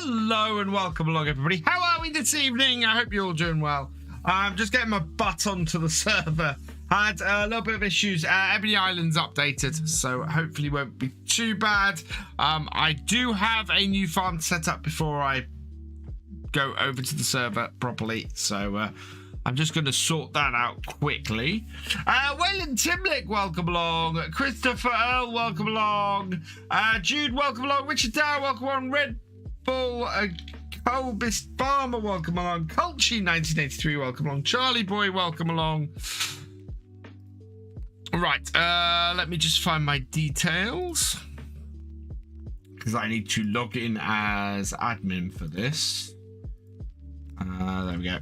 Hello and welcome along, everybody. How are we this evening? I hope you're all doing well. I'm just getting my butt onto the server. Had a little bit of issues. Ebony Island's updated, so hopefully won't be too bad. I do have a new farm set up before I go over to the server properly, so I'm just going to sort that out quickly. Wayland Timlick, welcome along. Christopher Earl, welcome along. Jude, welcome along. Richard Dow, welcome on. Red Bull, Colbist Farmer, welcome along. Culchy 1983, welcome along. Charlie Boy, welcome along. Right, let me just find my details, because I need to log in as admin for this. There we go.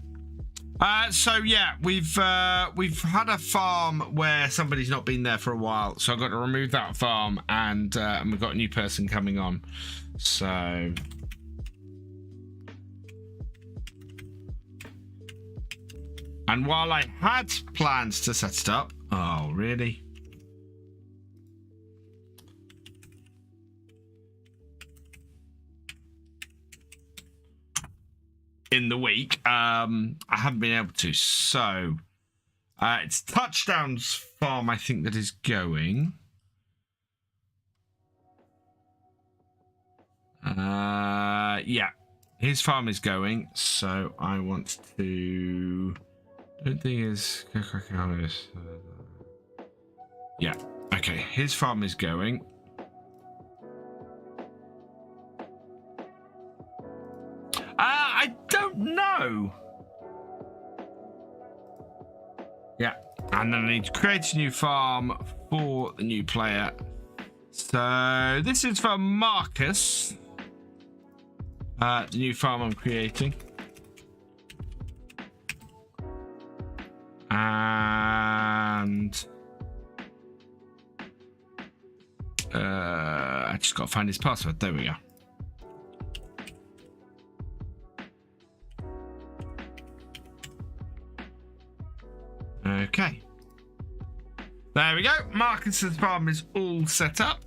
So yeah, we've had a farm where somebody's not been there for a while, so I've got to remove that farm, and we've got a new person coming on. So and while I had plans to set it up, oh really? In the week, I haven't been able to. So it's Touchdown's farm, I think, that is going. Yeah, his farm is going. So I want to. I don't think it's. Yeah. Okay, his farm is going. I don't know. Yeah, and then I need to create a new farm for the new player. So this is for Marcus. The new farm I'm creating. And I just got to find his password. There we go. Okay. There we go. Marcus's farm is all set up.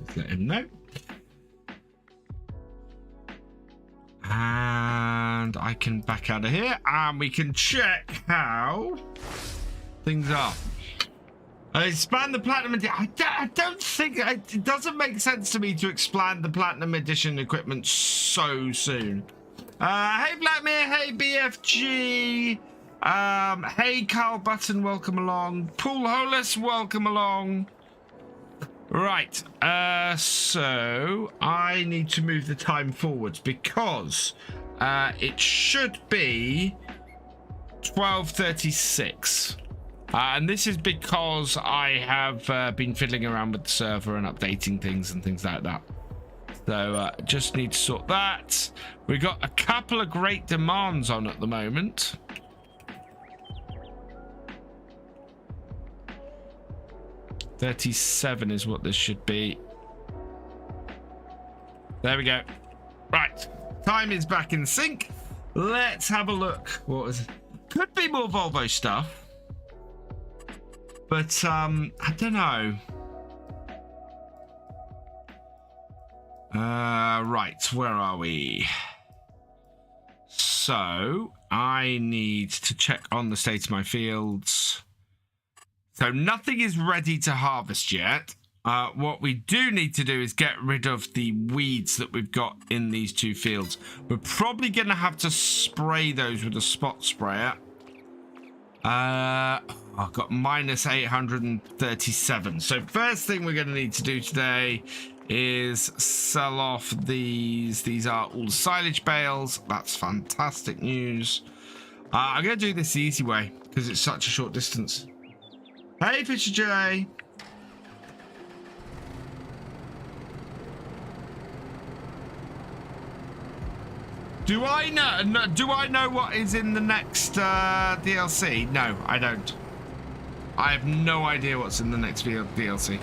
Just let him know. And I can back out of here and we can check how things are. Expand the Platinum Edition. I don't think it doesn't make sense to me to expand the Platinum Edition equipment so soon. Hey Blackmere, hey BFG, hey Carl Button, welcome along. Paul Hollis, welcome along. Right, so I need to move the time forwards because it should be 12:36. And this is because I have been fiddling around with the server and updating things and things like that. So just need to sort that. We've got a couple of great demands on at the moment. $37 is what this should be. There we go. Right, time is back in sync. Let's have a look. What was it? Could be more Volvo stuff. But, I don't know. Right, where are we? So, I need to check on the state of my fields. So, nothing is ready to harvest yet. What we do need to do is get rid of the weeds that we've got in these two fields. We're probably going to have to spray those with a spot sprayer. I've got minus 837. So first thing we're going to need to do today is sell off these. These are all the silage bales. That's fantastic news. I'm going to do this the easy way because it's such a short distance. Hey, Thefisherj. Do I know what is in the next DLC? No, I don't. I have no idea what's in the next DLC.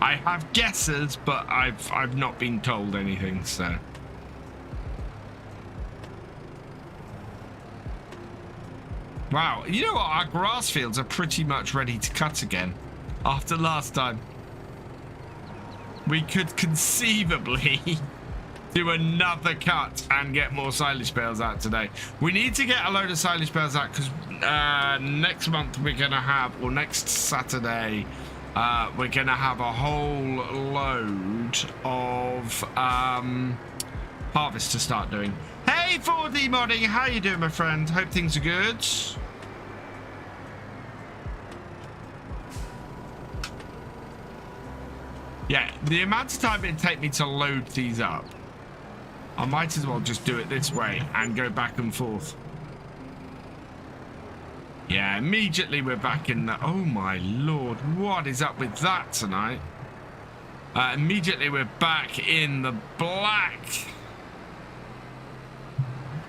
I I have guesses, but I've not been told anything, so. Wow, you know what? Our grass fields are pretty much ready to cut again. After last time, we could conceivably do another cut and get more silage bales out today. We need to get a load of silage bales out because next month we're going to have, or next Saturday, we're going to have a whole load of harvest to start doing. Hey, 4D Modding, how you doing, my friend? Hope things are good. Yeah, the amount of time it'd take me to load these up, I might as well just do it this way and go back and forth. Yeah, immediately we're back in the... Oh my lord, what is up with that tonight? Immediately we're back in the black.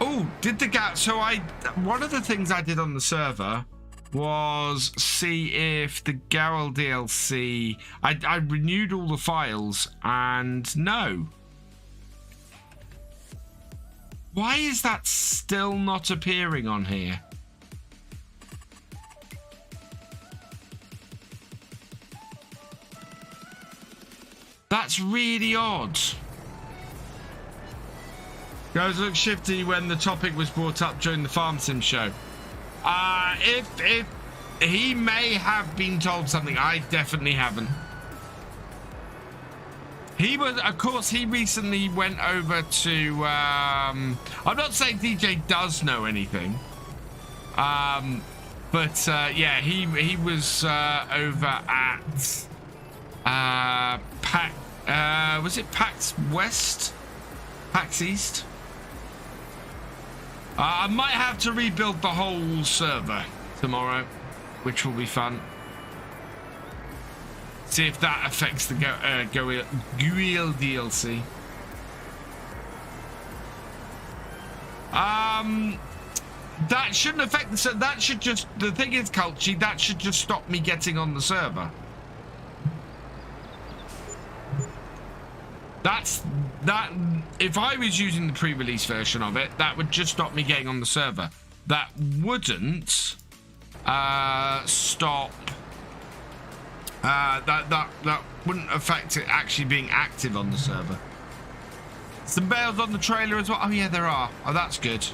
Oh, did the gap... So one of the things I did on the server was see if the Garel DLC... I renewed all the files and no. Why is that still not appearing on here? That's really odd. Guys, look shifty when the topic was brought up during the Farm Sim show. If he may have been told something, I definitely haven't. He was, of course, he recently went over to, I'm not saying DJ does know anything, but yeah, he was over at, was it PAX West? PAX East? I might have to rebuild the whole server tomorrow, which will be fun. See if that affects the Guil DLC. That shouldn't affect the server. That should just, the thing is, Culture, that should just stop me getting on the server. That if I was using the pre-release version of it, that would just stop me getting on the server. That wouldn't stop. That wouldn't affect it actually being active on the server. Some bales on the trailer as well. Oh yeah, there are. Oh, that's good.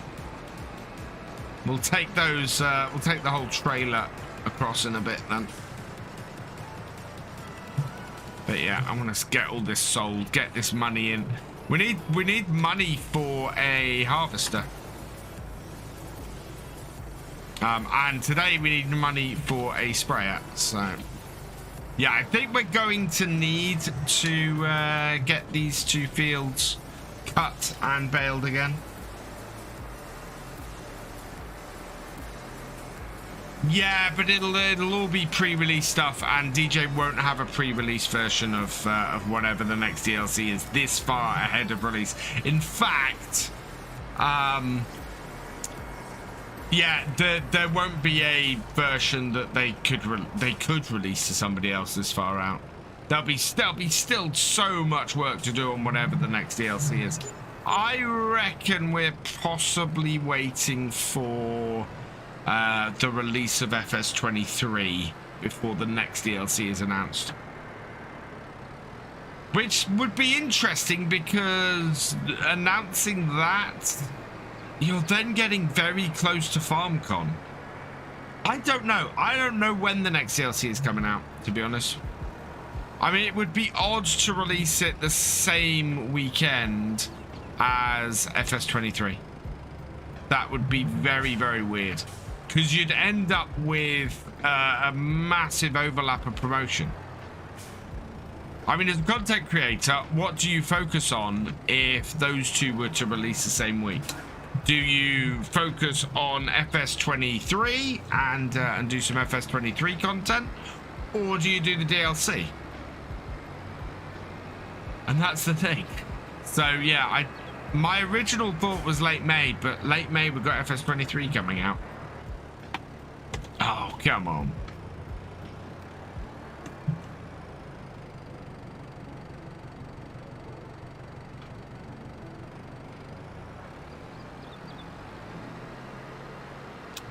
We'll take those. We'll take the whole trailer across in a bit then. But yeah, I want to get all this sold, get this money in. We need money for a harvester. And today we need money for a sprayer. So yeah, I think we're going to need to get these two fields cut and baled again. Yeah, but it'll all be pre-release stuff, and DJ won't have a pre-release version of whatever the next DLC is this far ahead of release. In fact, yeah, there won't be a version that they could release to somebody else this far out. There'll be still so much work to do on whatever the next DLC is. I reckon we're possibly waiting for the release of FS23 before the next DLC is announced, which would be interesting because announcing that, you're then getting very close to FarmCon. I don't know when the next DLC is coming out, to be honest. I mean, it would be odd to release it the same weekend as FS23. That would be very, very weird. Because you'd end up with a massive overlap of promotion. I mean, as a content creator, what do you focus on if those two were to release the same week? Do you focus on FS23 and do some FS23 content? Or do you do the DLC? And that's the thing. So, yeah, my original thought was late May, but late May we've got FS23 coming out. Oh, come on.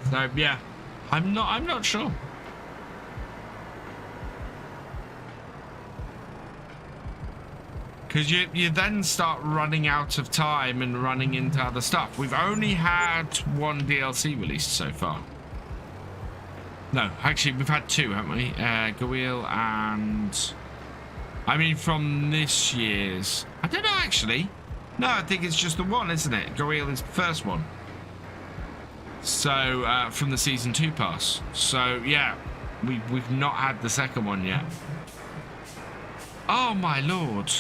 So yeah, I'm not sure. Because you then start running out of time and running into other stuff. We've only had one DLC released so far. No, actually, we've had two, haven't we? Gawil and... I mean, from this year's... I don't know, actually. No, I think it's just the one, isn't it? Gawil is the first one. So, from the Season 2 pass. So, yeah, we've not had the second one yet. Oh, my lord.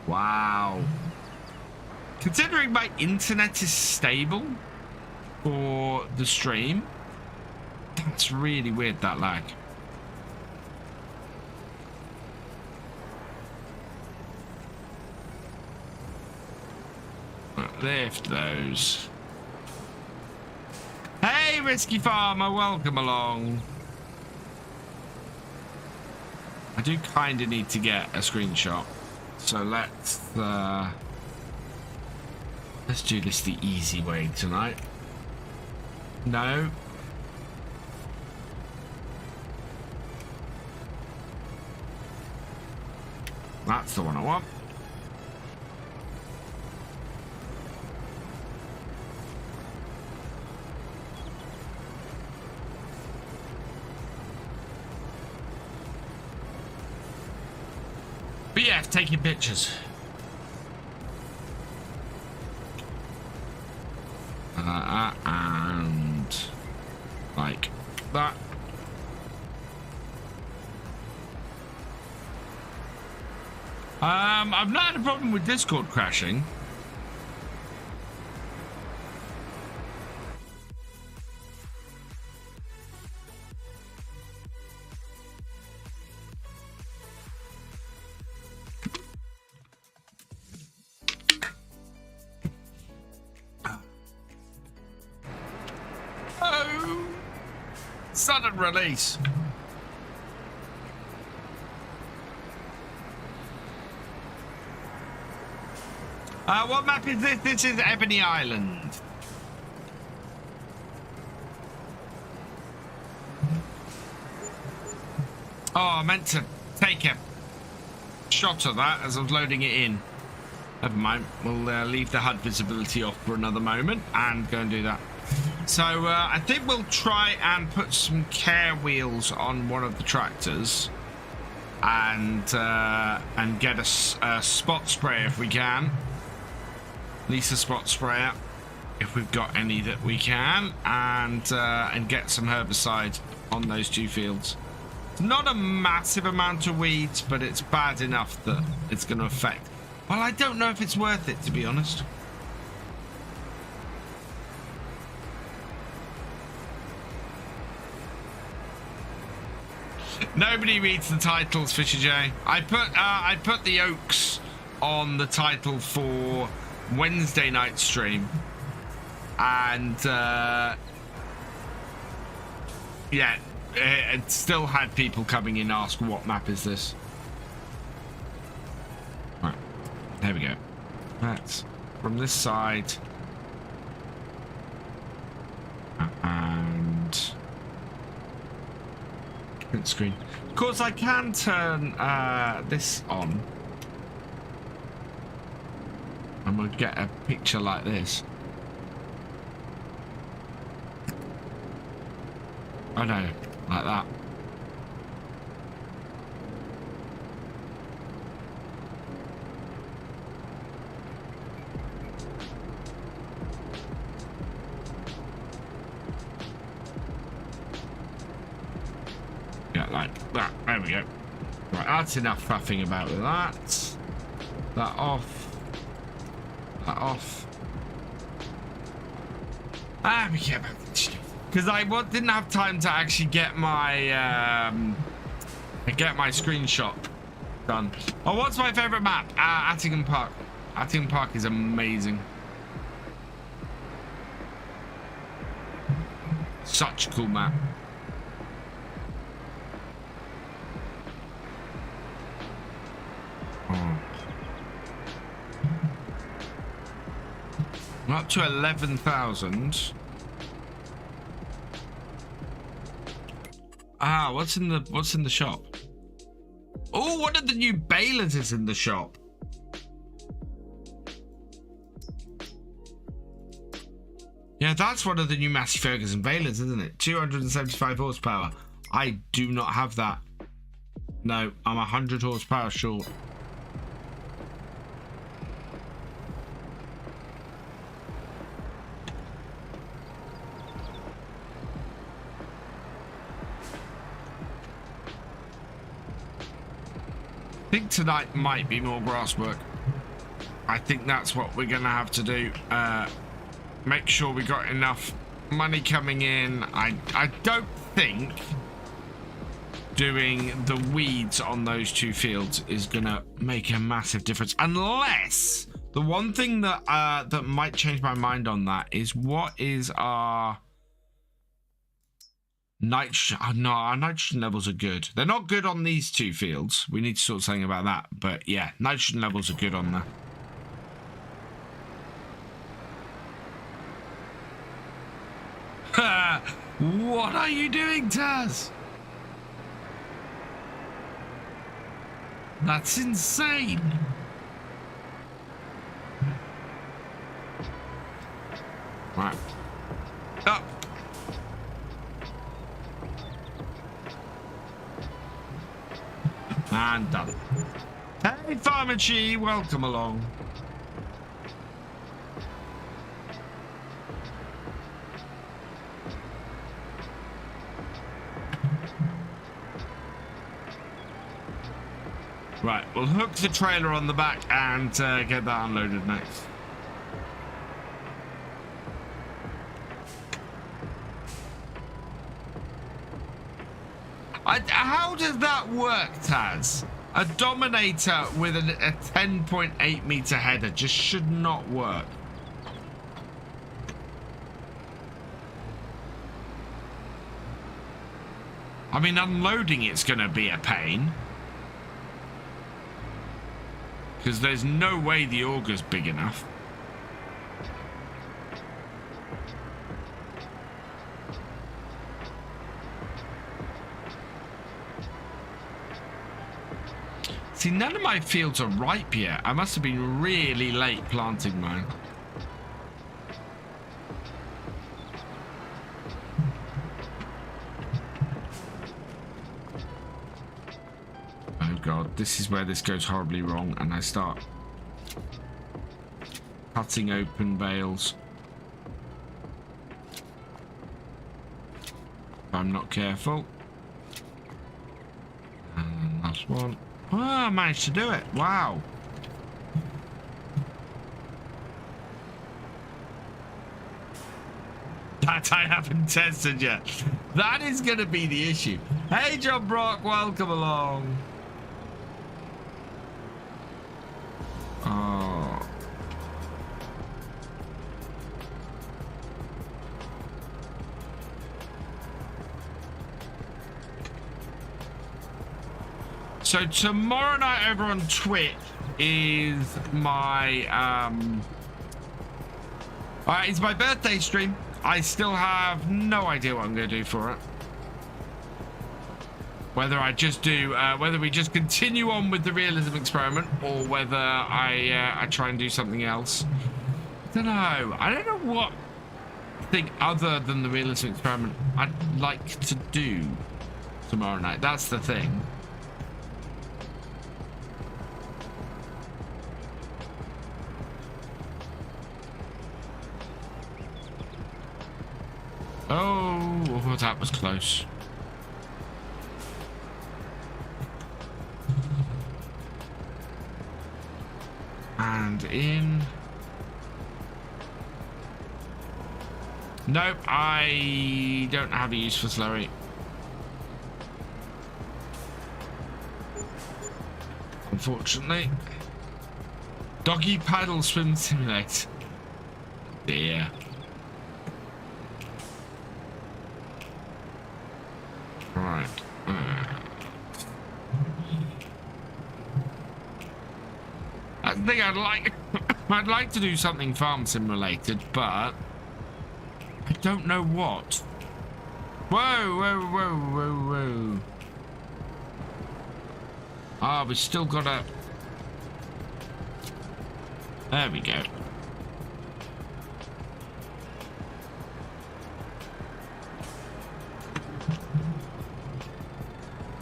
Wow. Considering my internet is stable for the stream, that's really weird, that lag. Lift those. Hey, Risky Farmer, welcome along. I do kind of need to get a screenshot. So let's do this the easy way tonight. No. That's the one I want. But yeah, taking pictures. And like that. I've not had a problem with Discord crashing. Oh, sudden release. What map is this? This is Ebony Island. Oh, I meant to take a shot of that as I was loading it in. Never mind. We'll leave the HUD visibility off for another moment and go and do that. So I think we'll try and put some care wheels on one of the tractors and get a spot sprayer if we can. At least a spot sprayer if we've got any that we can, and get some herbicide on those two fields. It's not a massive amount of weeds, but it's bad enough that it's going to affect. Well, I don't know if it's worth it, to be honest. Nobody reads the titles, Thefisherj. I put the Oaks on the title for Wednesday night stream, and yeah, it still had people coming in ask what map is this. Right, there we go. That's from this side, and print screen. Of course, I can turn this on. I'm going to get a picture like this. Oh no, like that. Yeah, like that. There we go. Right, that's enough faffing about with that. That off. That off. Ah, we get back to because I didn't have time to actually get my screenshot done. Oh, what's my favorite map? Attingham Park. Attingham Park is amazing. Such a cool map. We're up to 11,000. Ah, what's in the shop? Oh, one of the new balers is in the shop. Yeah, that's one of the new Massey Ferguson balers, isn't it? 275 horsepower. I do not have that. No, I'm 100 horsepower short. I think tonight might be more grass work. I think that's what we're gonna have to do. Make sure we got enough money coming in. I don't think doing the weeds on those two fields is gonna make a massive difference, unless the one thing that that might change my mind on that is what is our nitrogen. Oh, no, our nitrogen levels are good. They're not good on these two fields. We need to sort something about that, but yeah, nitrogen levels are good on there. What are you doing, Taz? That's insane. Right. Up. And done. Hey, FarmCatGR, welcome along. Right, we'll hook the trailer on the back and get that unloaded next. How does that work, Taz? A Dominator with a 10.8 meter header just should not work. I mean, unloading it's going to be a pain. Because there's no way the auger's big enough. See, none of my fields are ripe yet. I must have been really late planting mine. God, this is where this goes horribly wrong, and I start cutting open bales. If I'm not careful. And then last one. Oh, I managed to do it. Wow. That I haven't tested yet. That is going to be the issue. Hey, John Brock, welcome along. Oh. So tomorrow night over on Twitch is my it's my birthday stream. I still have no idea what I'm going to do for it. Whether I just do, whether we just continue on with the realism experiment, or whether I try and do something else. I don't know. I don't know what thing other than the realism experiment I'd like to do tomorrow night. That's the thing. Oh, that was close. And in. Nope, I don't have a use for slurry. Unfortunately. Doggy paddle swim simulate. Yeah. Right. I think I'd like I'd like to do something farm sim related, but I don't know what. Whoa, whoa, whoa, whoa, whoa. Ah, we still gotta... There we go.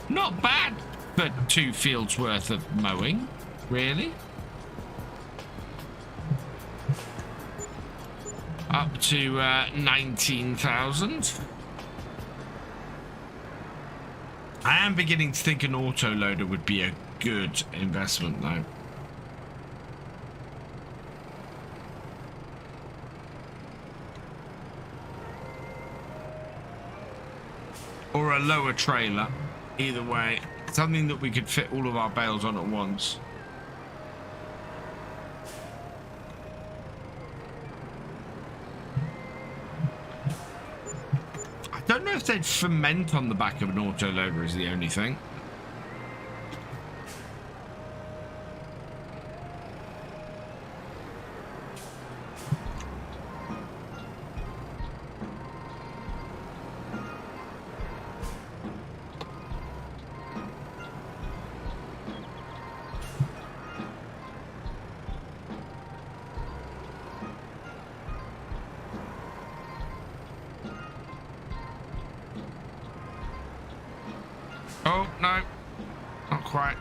Not bad for 2 fields worth of mowing, really. Up to 19,000. I am beginning to think an auto loader would be a good investment though. Or a lower trailer. Either way, something that we could fit all of our bales on at once. I don't know if they'd ferment on the back of an autoloader is the only thing. Oh, no. Not quite.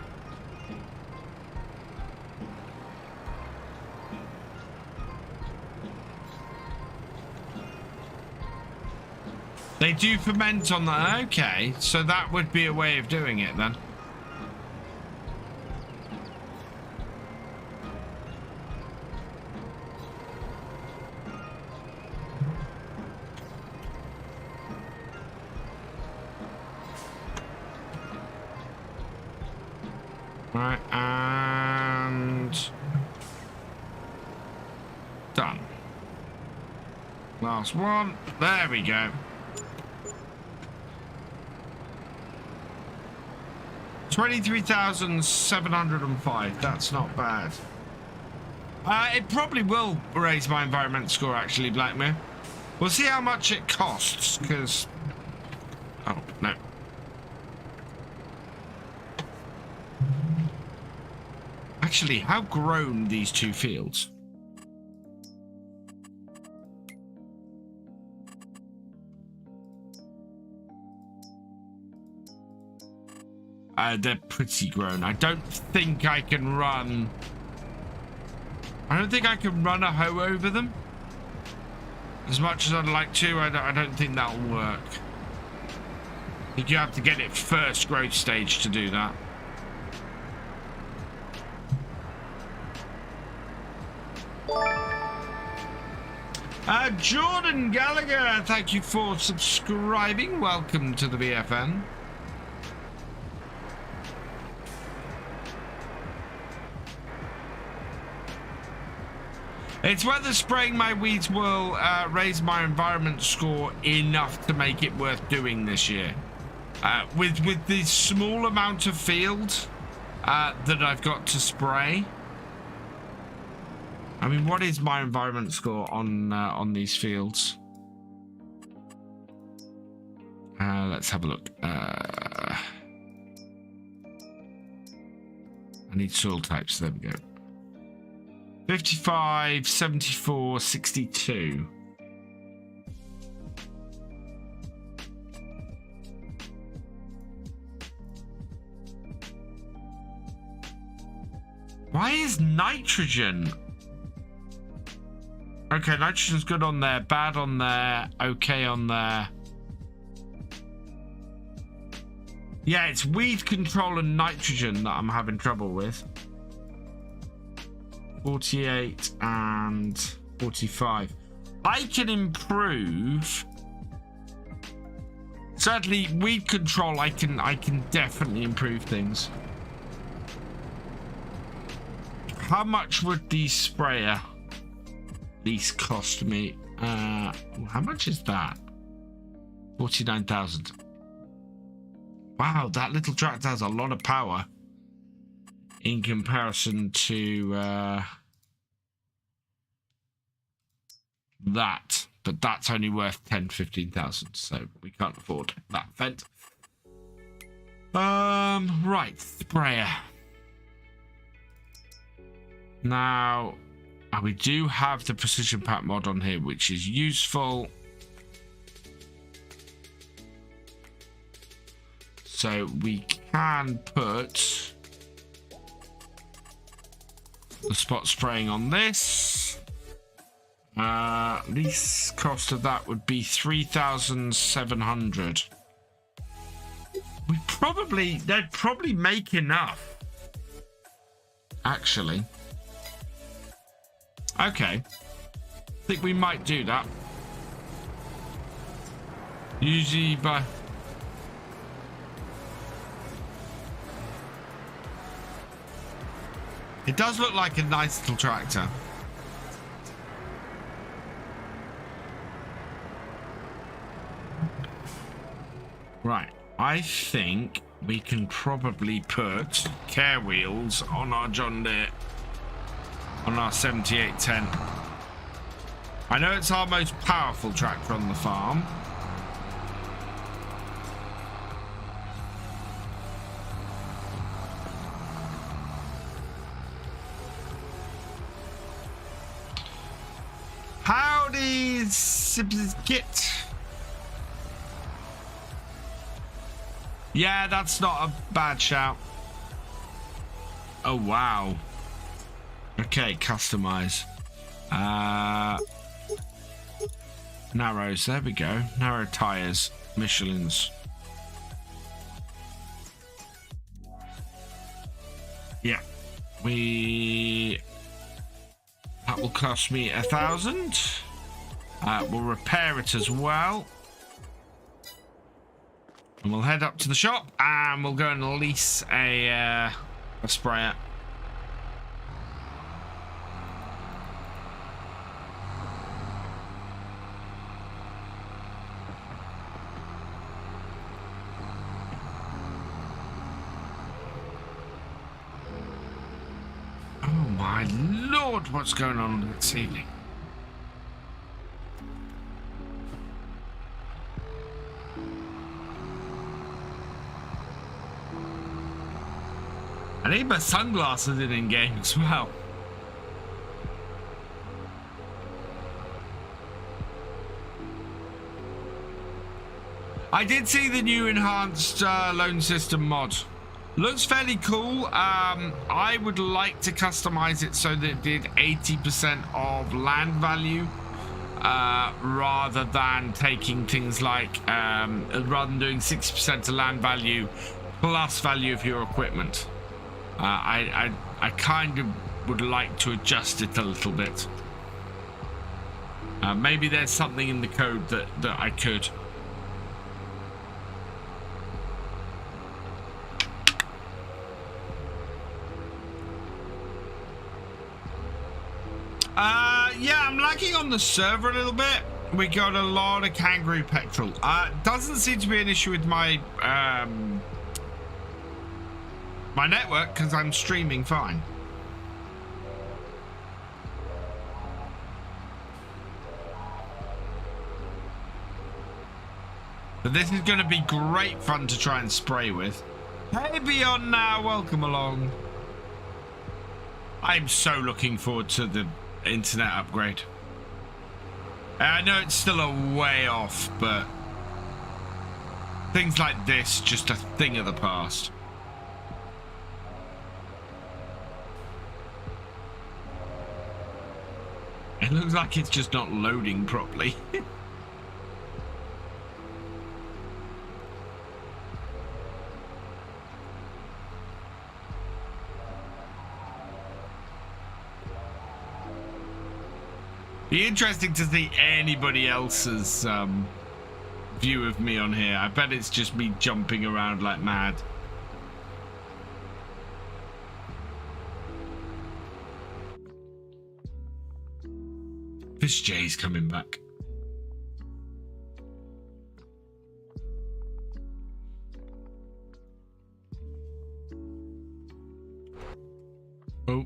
They do ferment on that. Okay, so that would be a way of doing it then. Right, and done. Last one. There we go. 23,705. That's not bad. It probably will raise my environment score, actually, Blackmare. We'll see how much it costs, because... Oh, no. Actually, how grown these 2 fields? They're pretty grown. I don't think I can run... I don't think I can run a hoe over them. As much as I'd like to, I don't think that'll work. I think you have to get it first growth stage to do that. Jordan Gallagher, thank you for subscribing. Welcome to the BFN. It's whether spraying my weeds will raise my environment score enough to make it worth doing this year. With the small amount of field that I've got to spray. I mean, what is my environment score on these fields? Let's have a look. I need soil types. There we go. 55, 74, 62. Why is nitrogen? Okay, nitrogen's good on there, bad on there, okay on there. Yeah, it's weed control and nitrogen that I'm having trouble with. 48 and 45. I can improve. Certainly, weed control, I can definitely improve things. How much would the sprayer least cost me? How much is that? 49,000. Wow, that little tractor has a lot of power in comparison to that, but that's only worth 10-15,000, so we can't afford that vent. Right, sprayer. Now, we do have the precision pack mod on here, which is useful. So we can put the spot spraying on this. Least cost of that would be 3,700. They'd probably make enough. Actually. Okay. I think we might do that. Usually by... It does look like a nice little tractor. Right. I think we can probably put care wheels on our John Deere. On our 7810. I know it's our most powerful tractor on the farm. Howdy, Git. Yeah, that's not a bad shout. Oh, wow. Okay, customize. Narrows, there we go. Narrow tires, Michelin's. Yeah, that will cost me 1,000. We'll repair it as well. And we'll head up to the shop and we'll go and lease a sprayer. My lord, what's going on this evening? I need my sunglasses in game as well. I did see the new enhanced loan system mod. Looks fairly cool. I would like to customize it so that it did 80% of land value rather than taking things like rather than doing 60% of land value plus value of your equipment. I kind of would like to adjust it a little bit. Maybe there's something in the code that I could. Yeah, I'm lagging on the server a little bit. We got a lot of kangaroo petrol. Doesn't seem to be an issue with my my network because I'm streaming fine. But this is going to be great fun to try and spray with. Hey, Beyond now, welcome along. I'm so looking forward to the internet upgrade. I know it's still a way off, but things like this, just a thing of the past. It looks like it's just not loading properly. Be interesting to see anybody else's view of me on here. I bet it's just me jumping around like mad. Thefisherj's coming back. Oh.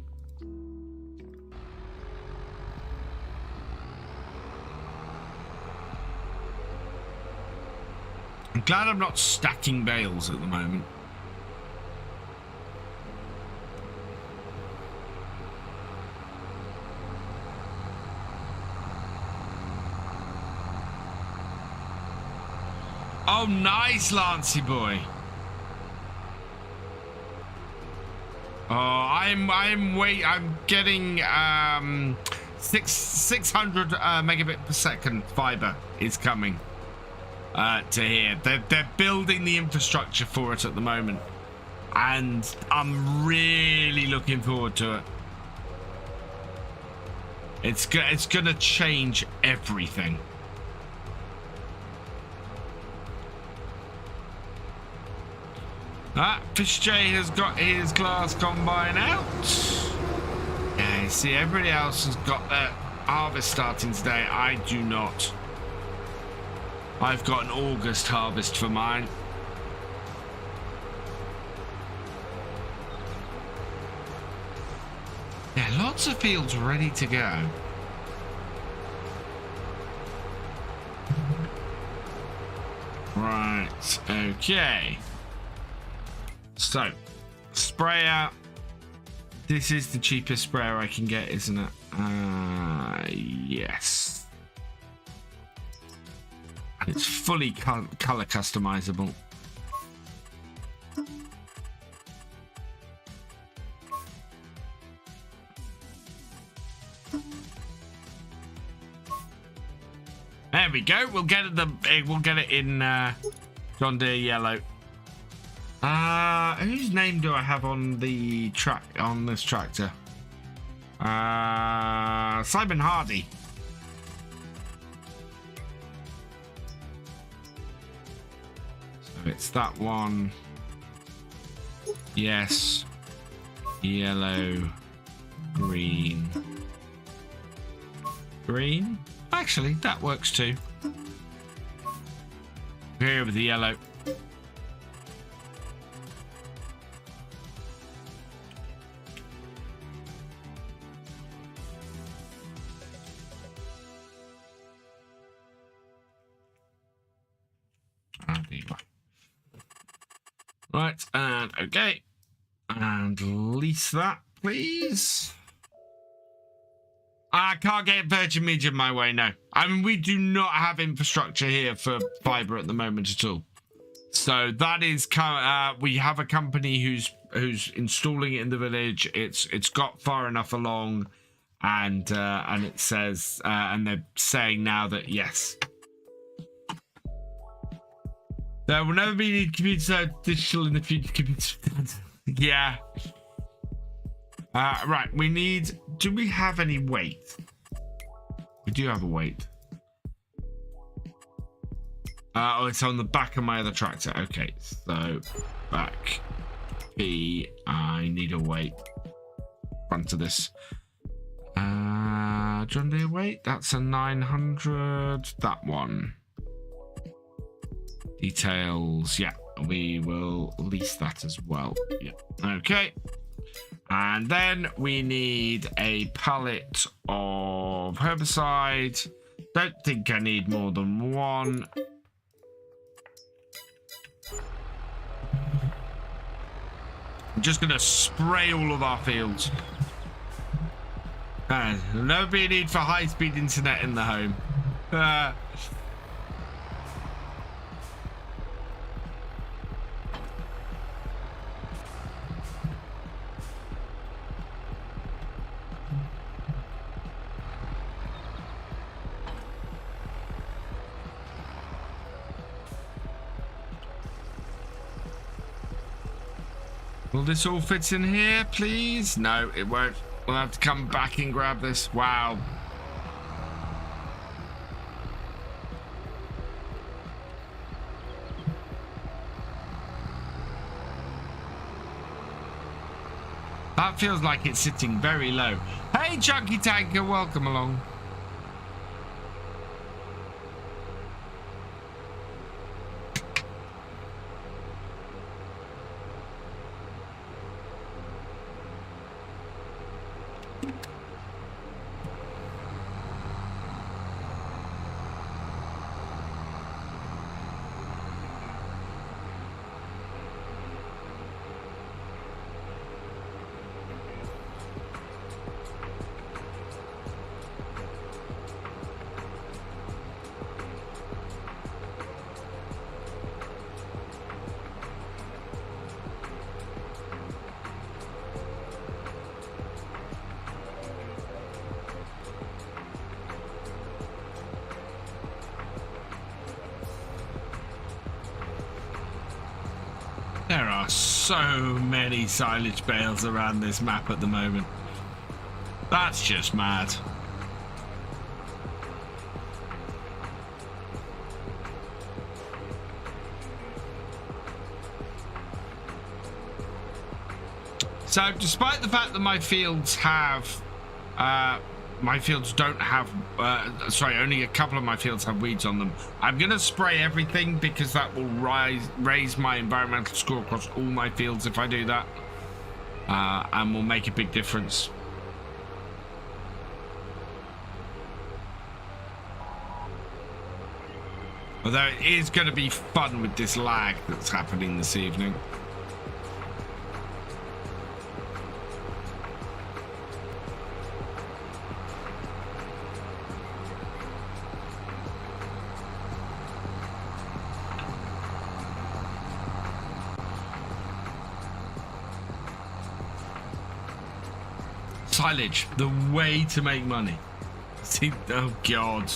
Glad I'm not stacking bales at the moment. Oh, nice, Lancey boy. Oh, I'm getting 600 megabit per second fiber is coming to here. They're building the infrastructure for it at the moment, and I'm really looking forward to it. It's gonna change everything. Thefisherj has got his glass combine out. Yeah, you see, everybody else has got their harvest starting today. I do not. I've got an August harvest for mine. Yeah, lots of fields ready to go. Right, okay. So, sprayer. This is the cheapest sprayer I can get, isn't it? Yes. And it's fully color customizable. There we go. We'll get it in John Deere yellow. Whose name do I have on the track on this tractor? Simon Hardy. So it's that one. Yes. Yellow. Green. Green? Actually, that works too. Here with the yellow. Right, and okay. And lease that, please. I can't get Virgin Media my way, no. I mean, we do not have infrastructure here for fiber at the moment at all. So that is, we have a company who's installing it in the village. It's got far enough along, and it says, and they're saying now that yes. There will never be any computer digital in the future. Yeah. Right, we need... Do we have any weight? We do have a weight. Oh, it's on the back of my other tractor. Okay, so back B. I need a weight. Front of this. John Deere weight. That's a 900. That one. Details, yeah, we will lease that as well. Yeah, okay. And then we need a pallet of herbicide. Don't think I need more than one. I'm just gonna spray all of our fields. There'll never be a need for high-speed internet in the home. Will this all fit in here, please? No, it won't. We'll have to come back and grab this. Wow. That feels like it's sitting very low. Hey, Chunky Tanker, welcome along. There are so many silage bales around this map at the moment. That's just mad. So, despite the fact that my fields have, don't have, only a couple of my fields have weeds on them. I'm going to spray everything because that will raise my environmental score across all my fields if I do that. And will make a big difference. Although it is going to be fun with this lag that's happening this evening. Silage, the way to make money. See, oh God.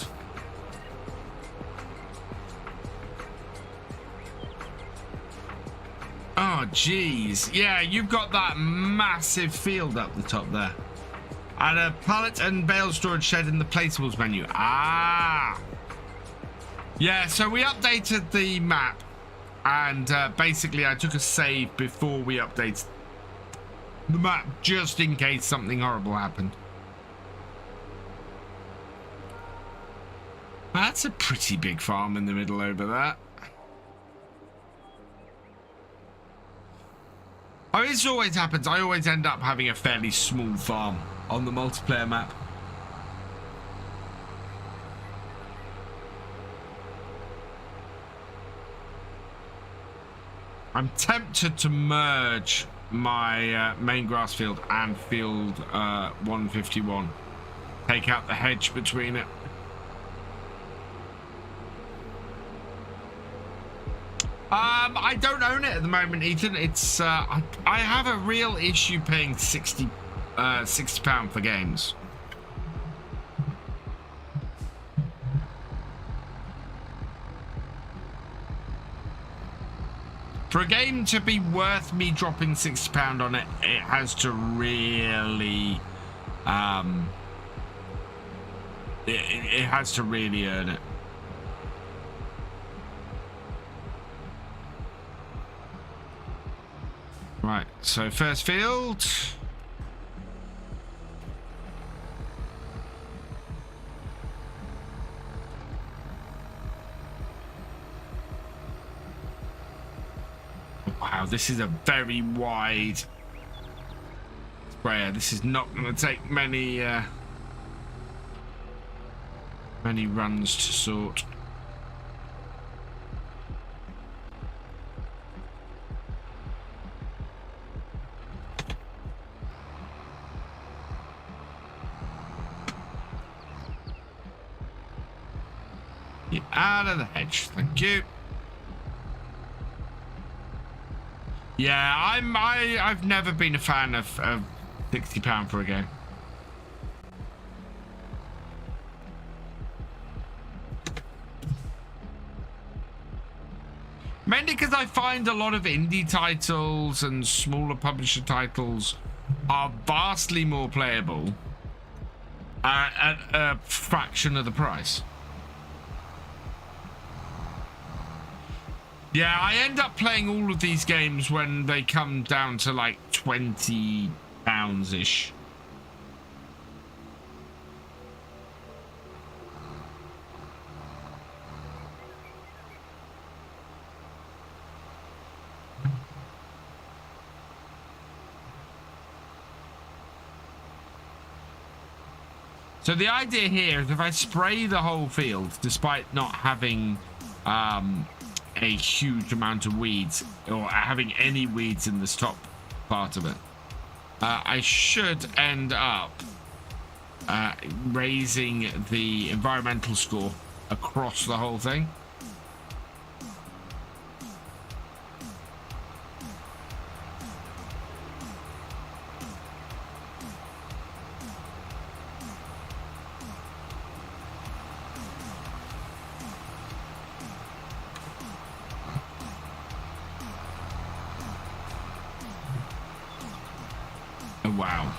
Oh geez, yeah, you've got that massive field up the top there, and a pallet and bale storage shed in the placeables menu. Ah, yeah. So we updated the map, and basically I took a save before we updated the map just in case something horrible happened. That's a pretty big farm in the middle over there. Oh, this always happens. I always end up having a fairly small farm on the multiplayer map. I'm tempted to merge my main grass field and field 151. Take out the hedge between it. I don't own it at the moment, Ethan. It's I have a real issue paying £60 for games. For a game to be worth me dropping £60 on it, it has to really it has to really earn it. Right, so first field. Wow, this is a very wide sprayer. This is not going to take many runs to sort. Get out of the hedge, thank you. Yeah, I've never been a fan of £60 for a game. Mainly because I find a lot of indie titles and smaller publisher titles are vastly more playable at a fraction of the price. Yeah, I end up playing all of these games when they come down to like £20-ish. So the idea here is if I spray the whole field, despite not having a huge amount of weeds or having any weeds in this top part of it, I should end up raising the environmental score across the whole thing. Oh, wow.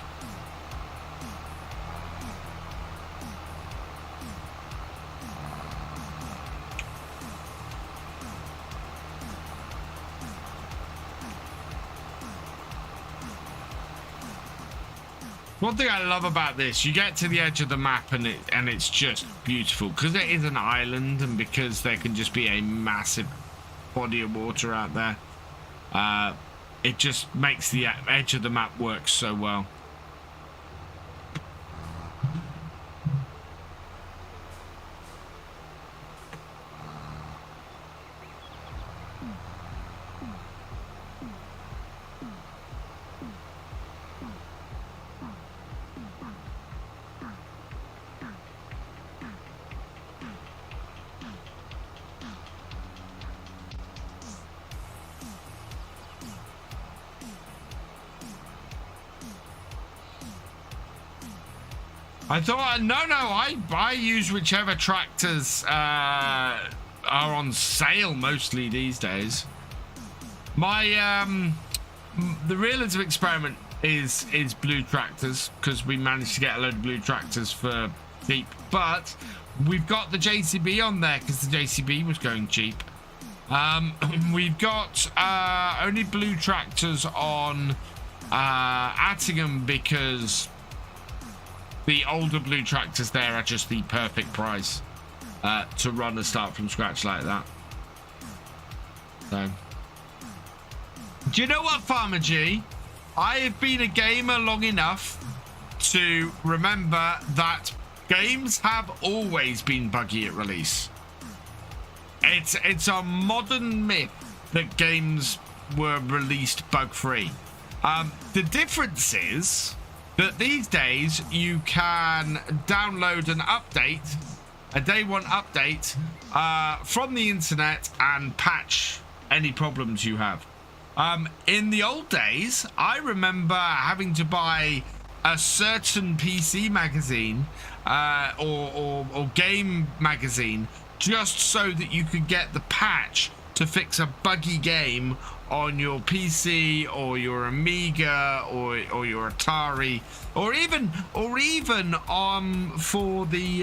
One thing I love about this, you get to the edge of the map and it's just beautiful because it is an island and because there can just be a massive body of water out there. It just makes the edge of the map work so well. I thought, no, I use whichever tractors are on sale mostly these days. My the realism experiment is blue tractors because we managed to get a load of blue tractors for cheap. But we've got the JCB on there because the JCB was going cheap. We've got only blue tractors on Attingham because the older blue tractors there are just the perfect price to run a start from scratch like that. So, do you know what, Farmer G? I have been a gamer long enough to remember that games have always been buggy at release. It's a modern myth that games were released bug-free. The difference is that these days you can download an update, a day one update from the internet and patch any problems you have. In the old days, I remember having to buy a certain PC magazine or game magazine just so that you could get the patch to fix a buggy game on your PC or your Amiga or your Atari or even for the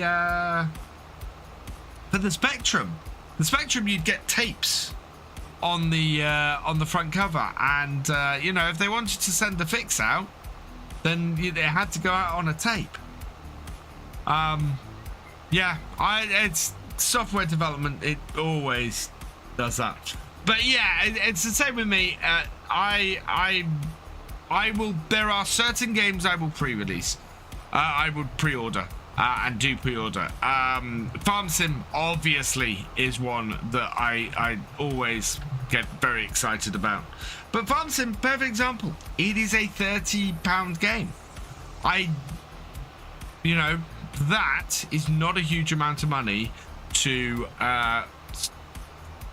Spectrum. The Spectrum, you'd get tapes on the front cover, and you know, if they wanted to send the fix out, then it had to go out on a tape. Yeah, it's software development. It always does that. But yeah, it's the same with me. I will. There are certain games I will pre-release. I would pre-order and do pre-order. Farm Sim obviously is one that I always get very excited about. But Farm Sim, perfect example. It is a £30 game. You know, that is not a huge amount of money to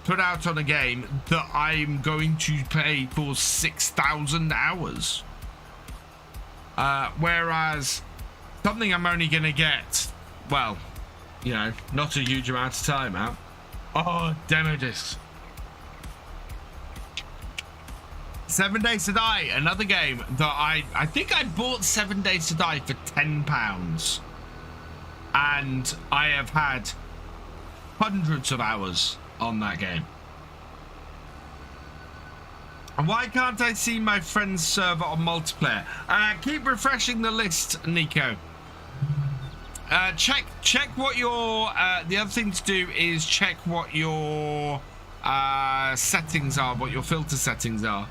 put out on a game that I'm going to pay for 6,000 hours. Whereas something I'm only going to get, well, you know, not a huge amount of time out. Oh, demo discs. 7 Days to Die, another game that I think I bought 7 Days to Die for £10. And I have had hundreds of hours on that game. And why can't I see my friend's server on multiplayer? Keep refreshing the list, Nico. Check what your the other thing to do is check what your settings are, what your filter settings are.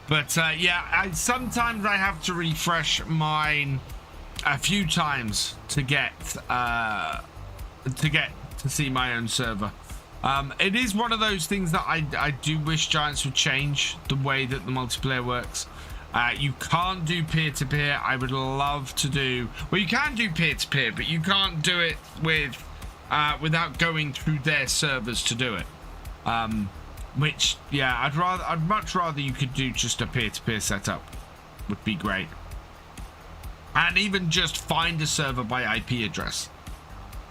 But yeah, sometimes I have to refresh mine a few times to get to see my own server. It is one of those things that I do wish Giants would change the way that the multiplayer works. You can't do peer-to-peer. I would love to do, well, you can do peer-to-peer, but you can't do it with without going through their servers to do it. Which, yeah, I'd much rather you could do just a peer-to-peer setup. Would be great. And even just find a server by IP address.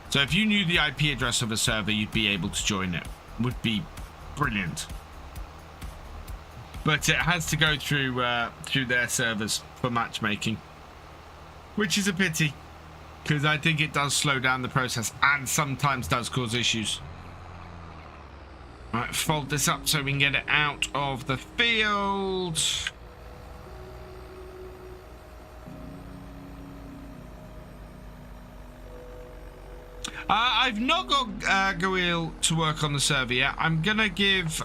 So if you knew the IP address of a server, you'd be able to join it. Would be brilliant. but it has to go through their servers for matchmaking, which is a pity because I think it does slow down the process and sometimes does cause issues. Right, fold this up so we can get it out of the field. I've not got Goil to work on the server yet. I'm gonna give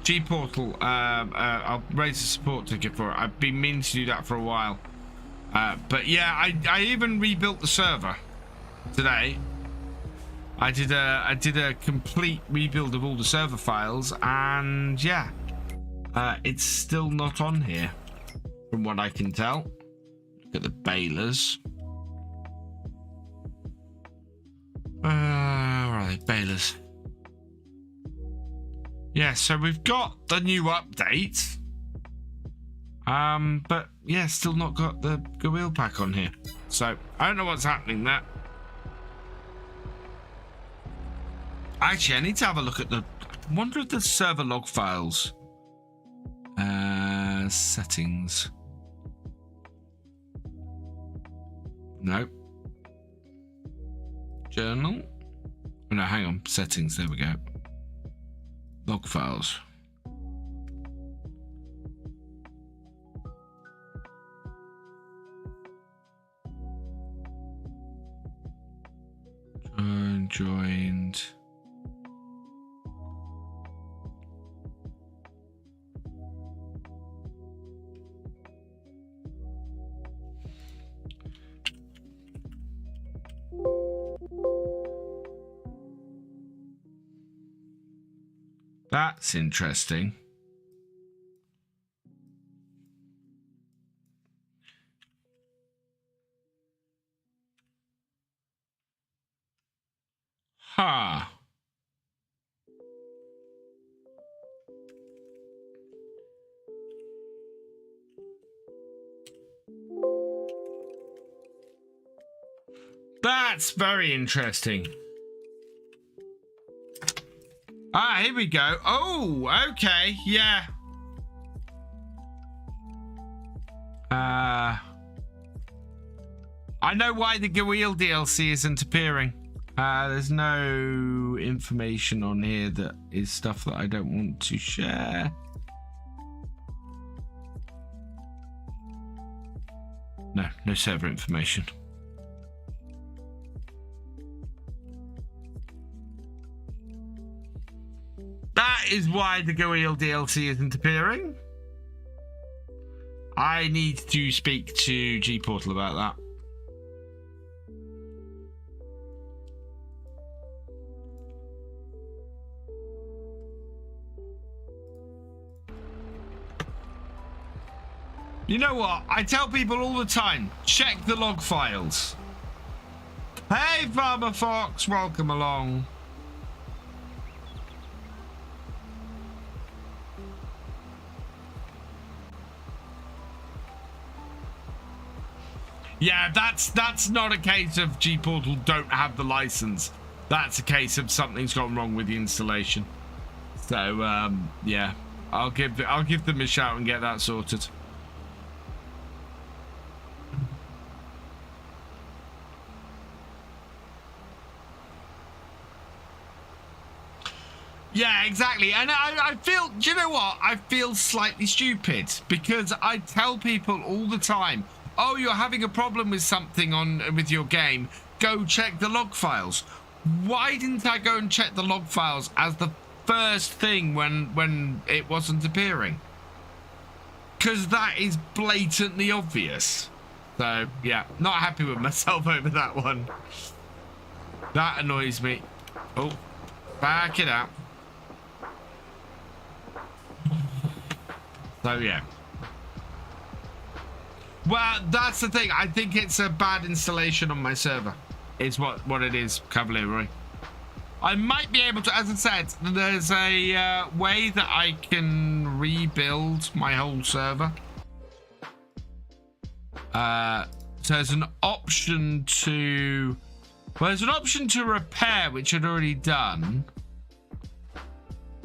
G-Portal, I'll raise a support ticket for it. I've been meaning to do that for a while. But yeah, I even rebuilt the server today. I did a complete rebuild of all the server files, and yeah, it's still not on here from what I can tell. Look at the balers. Where are they? Balers. Yeah, so we've got the new update. But yeah, still not got the Goil pack on here. So I don't know what's happening there. Actually, I need to have a look at the... I wonder if the server log files. Settings. No. Journal. Oh, no, hang on. Settings. There we go. Log files. Joined. That's interesting. Huh. That's very interesting. Ah, here we go. Oh, okay, yeah. I know why the Goil DLC isn't appearing. There's no information on here that is stuff that I don't want to share. No server information. That is why the Goil DLC isn't appearing. I need to speak to G-Portal about that. You know what? I tell people all the time, check the log files. Hey, Farmer Fox, welcome along. Yeah, that's not a case of G-Portal don't have the license. That's a case of something's gone wrong with the installation. So yeah, I'll give them a shout and get that sorted. Yeah, exactly. And I feel, do you know what? I feel slightly stupid because I tell people all the time, oh, you're having a problem with something with your game, go check the log files. Why didn't I go and check the log files as the first thing when it wasn't appearing? Because that is blatantly obvious. So, yeah, not happy with myself over that one. That annoys me. Oh, back it up. So, yeah. Well, that's the thing. I think it's a bad installation on my server. Is what it is, Cavalier. I might be able to, as I said, there's a way that I can rebuild my whole server. So there's an option to... Well, there's an option to repair, which I'd already done.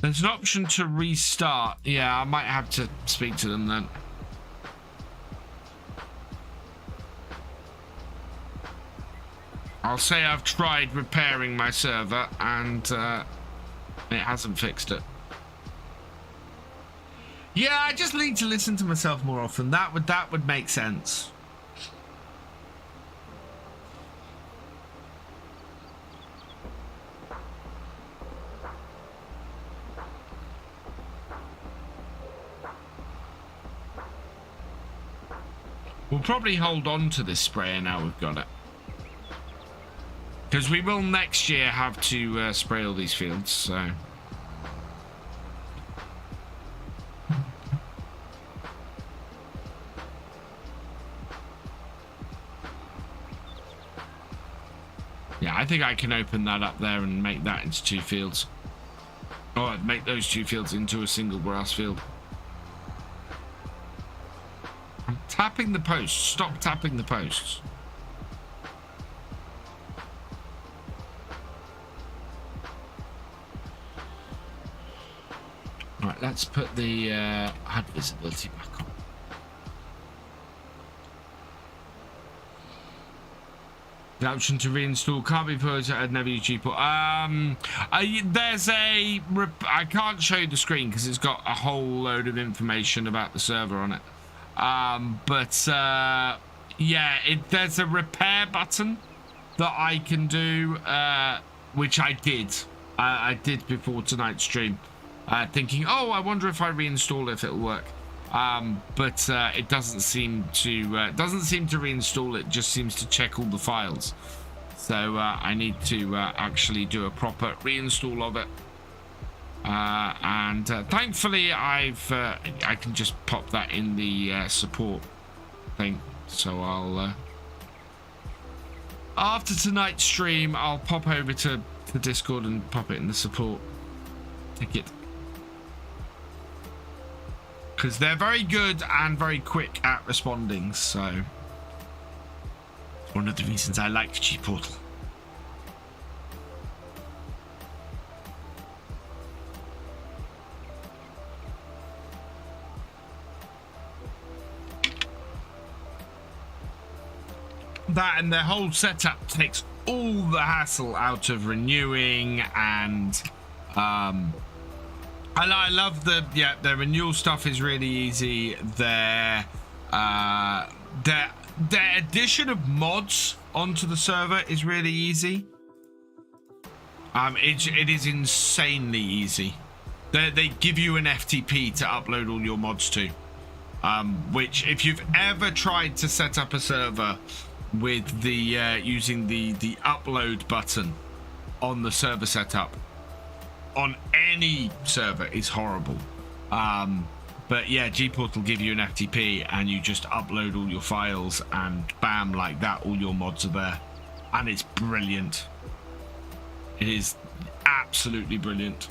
There's an option to restart. Yeah, I might have to speak to them then. I'll say I've tried repairing my server and it hasn't fixed it. Yeah, I just need to listen to myself more often. That would make sense. We'll probably hold on to this sprayer now we've got it. Because we will next year have to spray all these fields, so... Yeah, I think I can open that up there and make that into 2 fields. Or make those 2 fields into a single grass field. I'm tapping the posts. Stop tapping the posts. Right, let's put the HUD visibility back on. The option to reinstall can't be put at never YouTube. There's a... I can't show you the screen because it's got a whole load of information about the server on it. Yeah, there's a repair button that I can do, which I did. I did before tonight's stream. Thinking, oh, I wonder if I reinstall it, if it'll work. It doesn't seem to reinstall it. Just seems to check all the files. So I need to actually do a proper reinstall of it. Thankfully, I can just pop that in the support thing. So I'll after tonight's stream, I'll pop over to the Discord and pop it in the support ticket. Because they're very good and very quick at responding, so it's one of the reasons I like G-Portal. That and their whole setup takes all the hassle out of renewing and I love the renewal stuff is really easy. Their addition of mods onto the server is really easy. It is insanely easy. They give you an FTP to upload all your mods to, which if you've ever tried to set up a server with the using the upload button on the server setup on any server is horrible. But yeah, G-Portal will give you an FTP and you just upload all your files and bam, like that, all your mods are there. And it's brilliant. It is absolutely brilliant.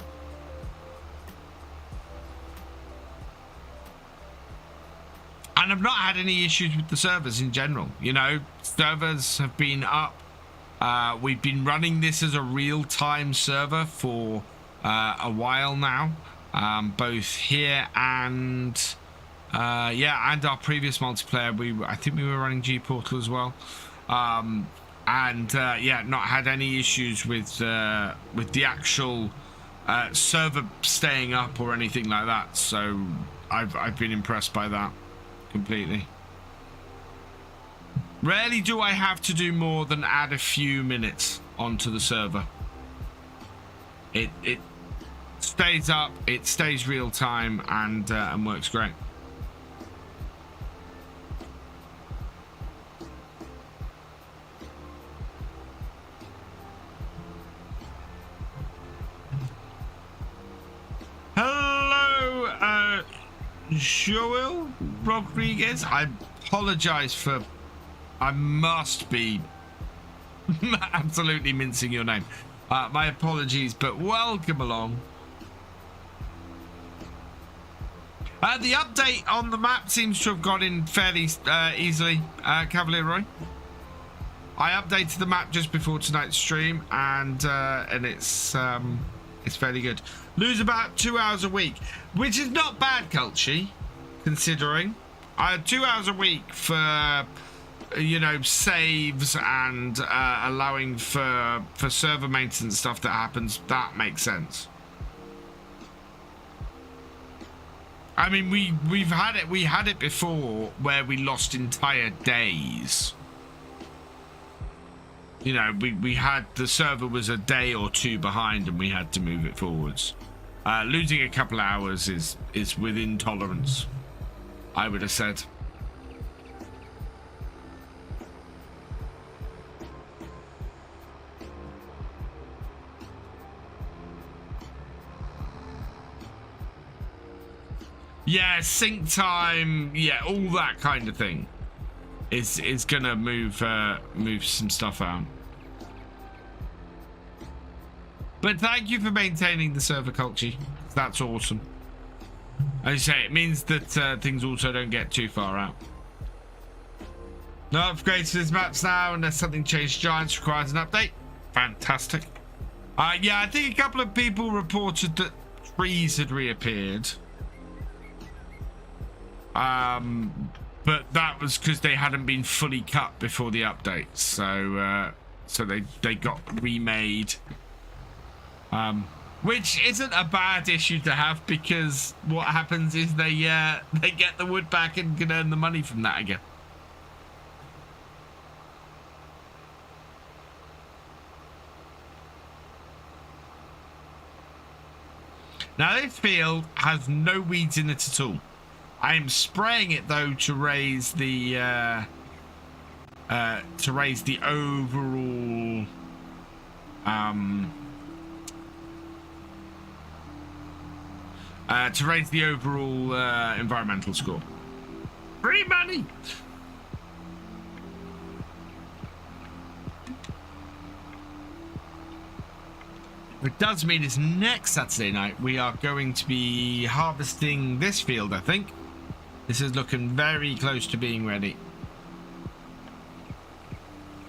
And I've not had any issues with the servers in general. You know, servers have been up. We've been running this as a real-time server for a while now, both here and and our previous multiplayer. I think we were running G-Portal as well, not had any issues with the actual server staying up or anything like that. So I've been impressed by that completely. Rarely do I have to do more than add a few minutes onto the server. It stays up, it stays real time, and works great. Hello, Joel Rodriguez. I apologize for... I must be absolutely mincing your name. My apologies, but welcome along. The update on the map seems to have gone in fairly easily, Cavalier Roy. I updated the map just before tonight's stream, and it's It's fairly good. Lose about 2 hours a week, which is not bad, Culchy, considering. 2 hours a week for, you know, saves and allowing for server maintenance stuff that happens. That makes sense. I mean, we had it before where we lost entire days. You know, we had the server was a day or two behind and we had to move it forwards. Losing a couple hours is within tolerance, I would have said. Yeah, sync time, yeah, all that kind of thing is gonna move some stuff out. But thank you for maintaining the server, Culture. That's awesome. As you say, it means that things also don't get too far out. No upgrades to this maps now, unless something changed. Giants requires an update. Fantastic. Yeah, I think a couple of people reported that trees had reappeared. But that was because they hadn't been fully cut before the update, so they got remade, which isn't a bad issue to have, because what happens is they get the wood back and can earn the money from that again. Now this field has no weeds in it at all. I am spraying it though to raise the overall environmental score. Free money. It does mean it's next Saturday night we are going to be harvesting this field, I think. This is looking very close to being ready.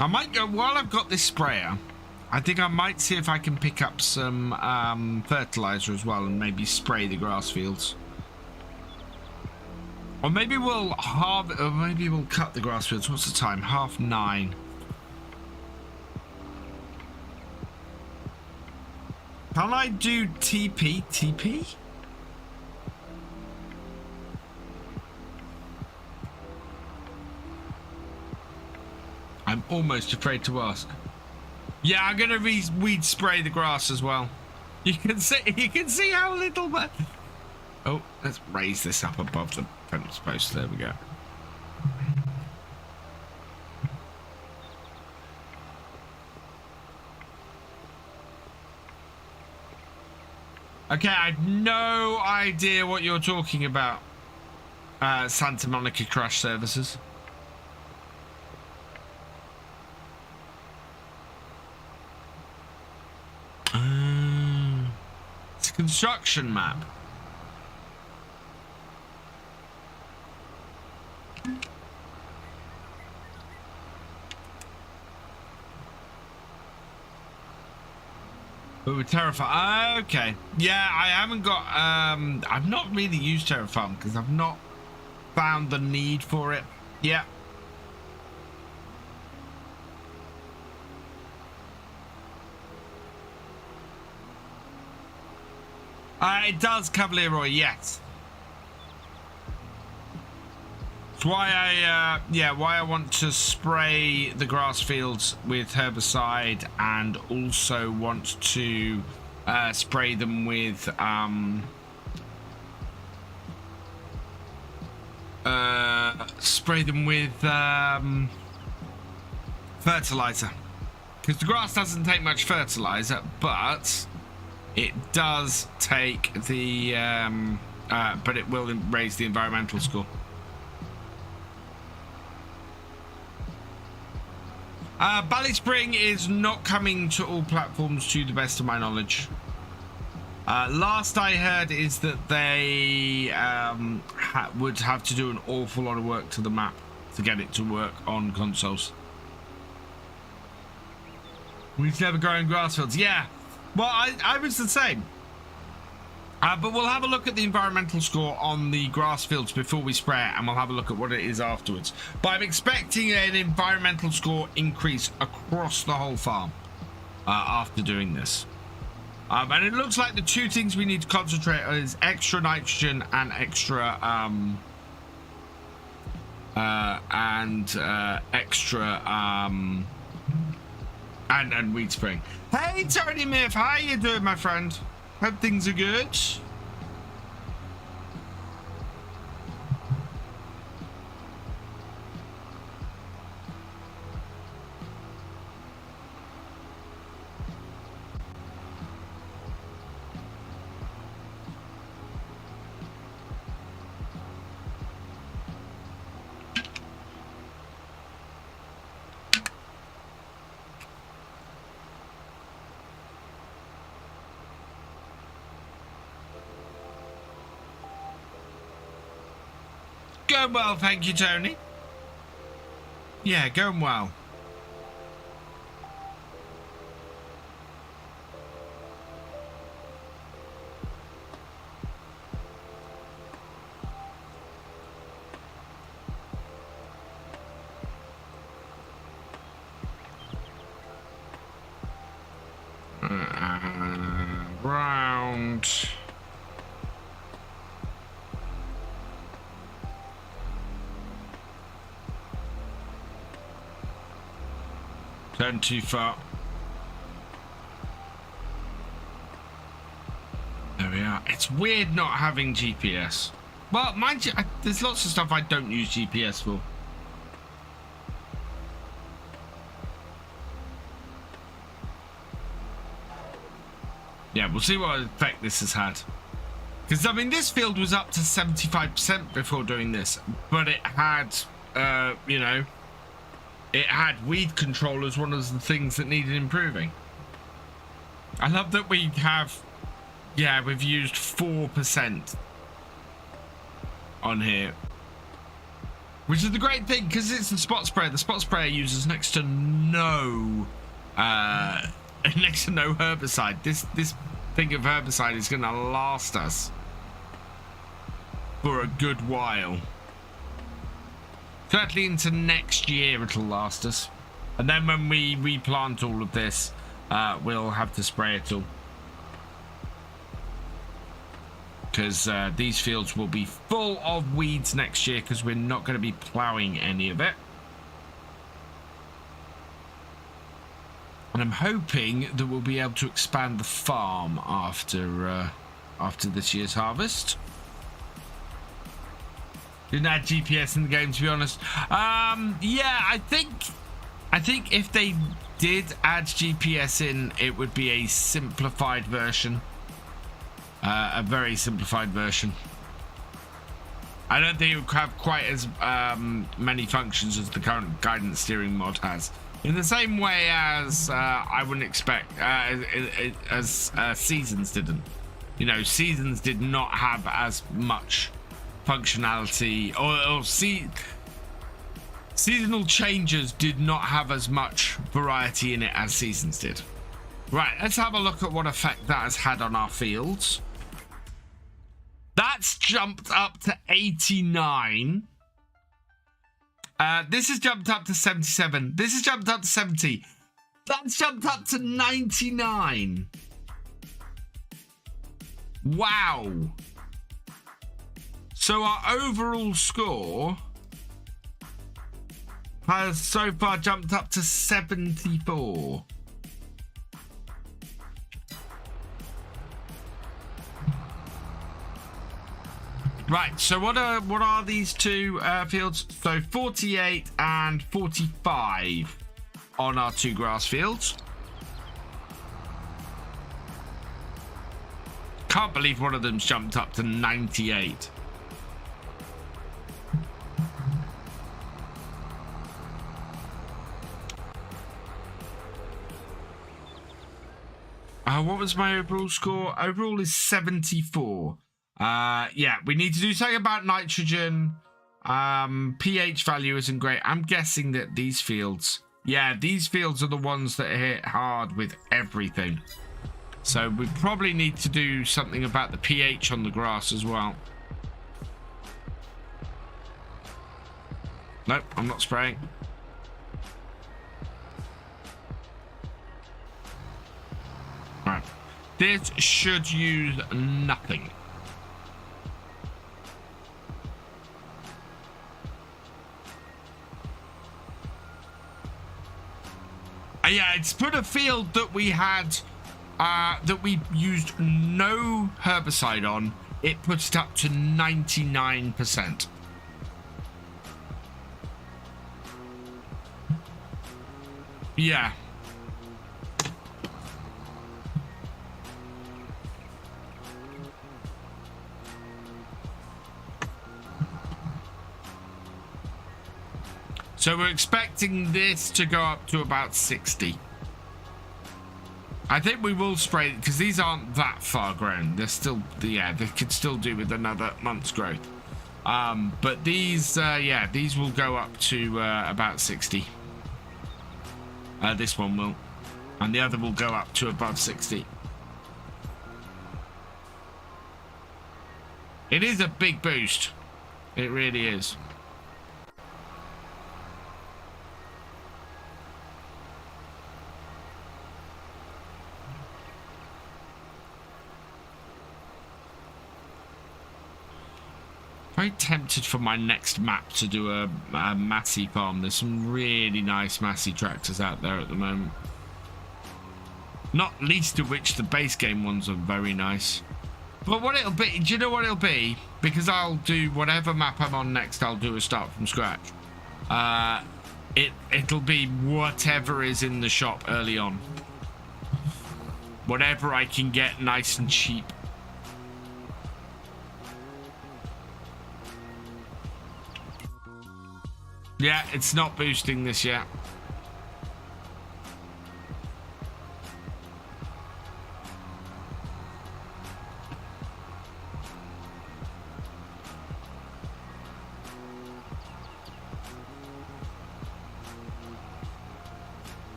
I might go, while I've got this sprayer, I think I might see if I can pick up some fertilizer as well and maybe spray the grass fields. Or maybe we'll cut the grass fields. What's the time? 9:30. Can I do TP? I'm almost afraid to ask. Yeah, I'm gonna weed spray the grass as well. You can see how little that. Oh, let's raise this up above the fence post. There we go. Okay, I have no idea what you're talking about. Santa Monica Crash Services. It's a construction map. But we're Terraform. Okay. Yeah, I haven't got. I've not really used Terraform because I've not found the need for it. Yeah. It does cover Leroy, yes. It's why I want to spray the grass fields with herbicide, and also want to spray them with fertilizer, because the grass doesn't take much fertilizer, but it does take the but it will raise the environmental score. Bally Spring is not coming to all platforms, to the best of my knowledge. Last I heard is that they would have to do an awful lot of work to the map to get it to work on consoles. We've never grown grass fields. Yeah, Well, I was the same. But we'll have a look at the environmental score on the grass fields before we spray it, and we'll have a look at what it is afterwards. But I'm expecting an environmental score increase across the whole farm after doing this. And it looks like the two things we need to concentrate on is extra nitrogen and extra and weed spraying. Hey Tony Miff, how you doing, my friend? Hope things are good. Going well, thank you, Tony. Yeah, going well. Round. Turn too far. There we are. It's weird not having GPS. Well, mind you, there's lots of stuff I don't use GPS for. Yeah, we'll see what effect this has had. Because, I mean, this field was up to 75% before doing this. But it had, you know, it had weed control as one of the things that needed improving. I love that we have, yeah, we've used 4% on here. Which is the great thing, because it's the spot sprayer. The spot sprayer uses next to no herbicide. This thing of herbicide is going to last us for a good while. Certainly into next year it'll last us. And then when we replant all of this, we'll have to spray it all. Because these fields will be full of weeds next year, because we're not going to be ploughing any of it. And I'm hoping that we'll be able to expand the farm after this year's harvest. Didn't add GPS in the game, to be honest. Yeah, I think if they did add GPS in, it would be a simplified version. A very simplified version. I don't think it would have quite as many functions as the current guidance steering mod has. In the same way as I wouldn't expect, as Seasons didn't. You know, Seasons did not have as much functionality, or seasonal changes did not have as much variety in it as Seasons did. Right, let's have a look at what effect that has had on our fields. That's jumped up to 89. This has jumped up to 77. This has jumped up to 70. That's jumped up to 99. Wow. So our overall score has so far jumped up to 74. Right, so what are these two fields? So 48 and 45 on our two grass fields. Can't believe one of them's jumped up to 98. What was my overall score? Overall is 74. Yeah, we need to do something about nitrogen. pH value isn't great. I'm guessing that these fields, yeah, these fields are the ones that hit hard with everything. So we probably need to do something about the pH on the grass as well. Nope, I'm not spraying. Right. This should use nothing. Yeah, it's put a field that we had, that we used no herbicide on. It puts it up to 99%. Yeah. So we're expecting this to go up to about 60. I think we will spray it because these aren't that far grown. They're still, yeah, they could still do with another month's growth. But these, yeah, these will go up to about 60. This one will. And the other will go up to above 60. It is a big boost. It really is. Very tempted for my next map to do a Massey farm. There's some really nice Massey tractors out there at the moment. Not least of which the base game ones are very nice. But what it'll be, do you know what it'll be? Because I'll do whatever map I'm on next, I'll do a start from scratch. It'll be whatever is in the shop early on. Whatever I can get nice and cheap. Yeah, it's not boosting this yet.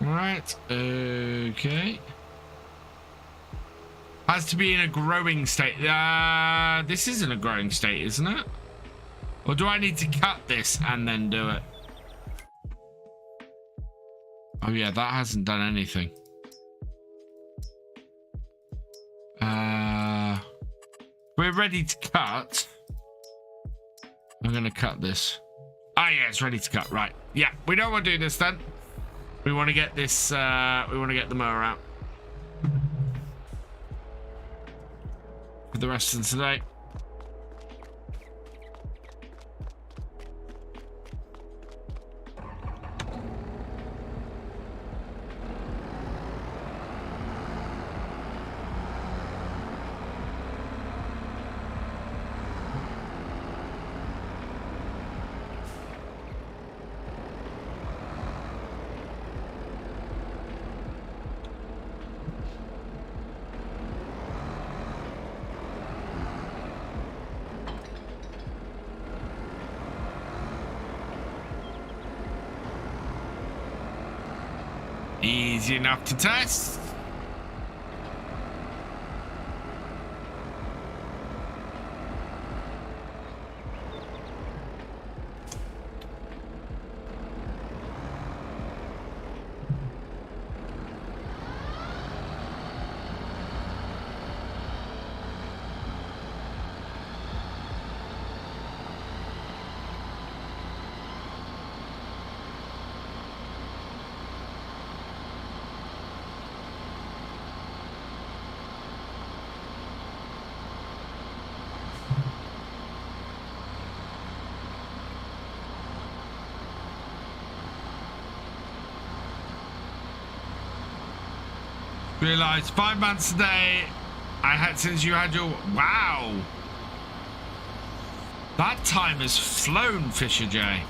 Right, okay. Has to be in a growing state. This isn't a growing state, isn't it? Or do I need to cut this and then do it? Oh yeah, that hasn't done anything. We're ready to cut. I'm gonna cut this. Ah yeah, it's ready to cut, right. Yeah, we don't want to do this then. We want to get this, we want to get the mower out for the rest of today. Easy enough to test. Realised 5 months today I had since you had your... Wow. That time has flown, Thefisherj.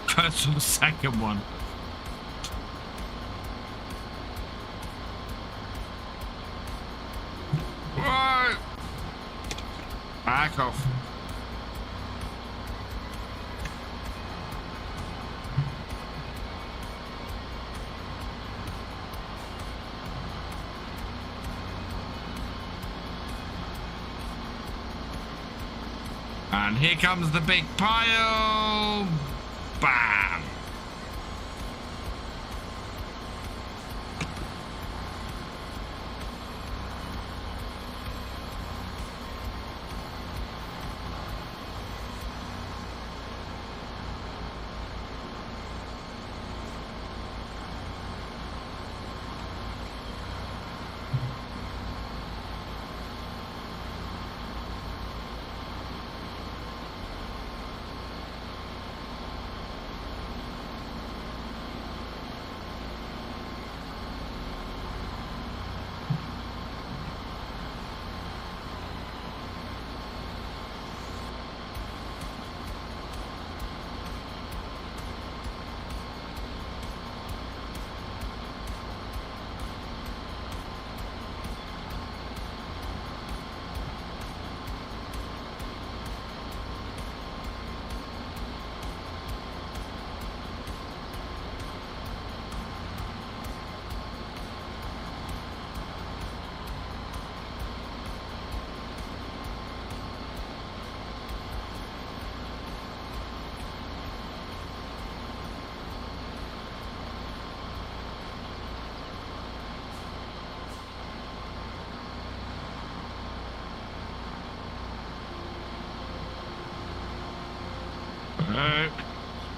First or the second one. Whoa! Back off. And here comes the big pile. Bam.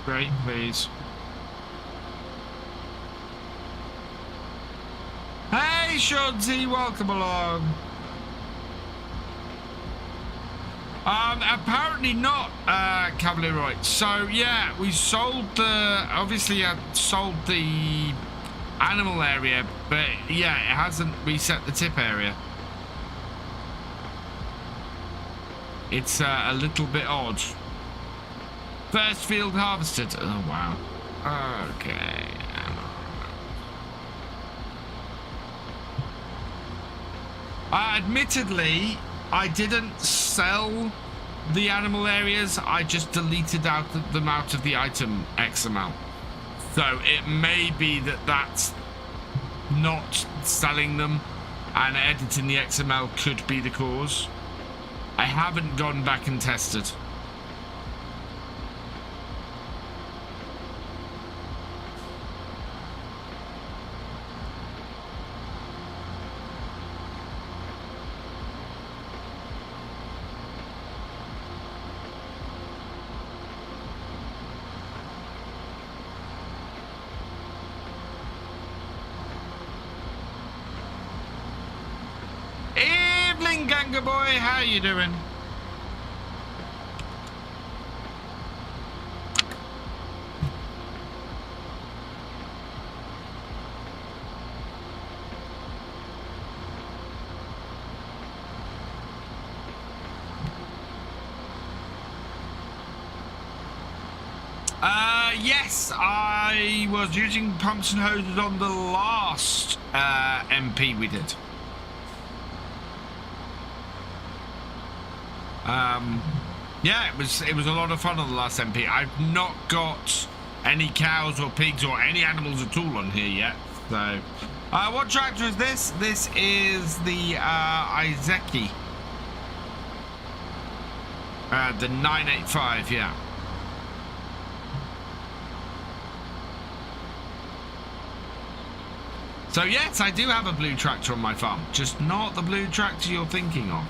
Great, please. Hey, Shodzi, welcome along. Apparently not, Cavalier. So yeah, we sold the. Obviously, I sold the animal area, but yeah, it hasn't reset the tip area. It's a little bit odd. First field harvested. Oh, wow. Okay. Admittedly, I didn't sell the animal areas. I just deleted them out of the item XML. So it may be that that's not selling them and editing the XML could be the cause. I haven't gone back and tested. Ganga boy, how you doing? Yes, I was using pumps and hoses on the last MP we did. Yeah, it was a lot of fun on the last MP. I've not got any cows or pigs or any animals at all on here yet. So, what tractor is this? This is the Izeki. The 985, yeah. So yes, I do have a blue tractor on my farm, just not the blue tractor you're thinking of.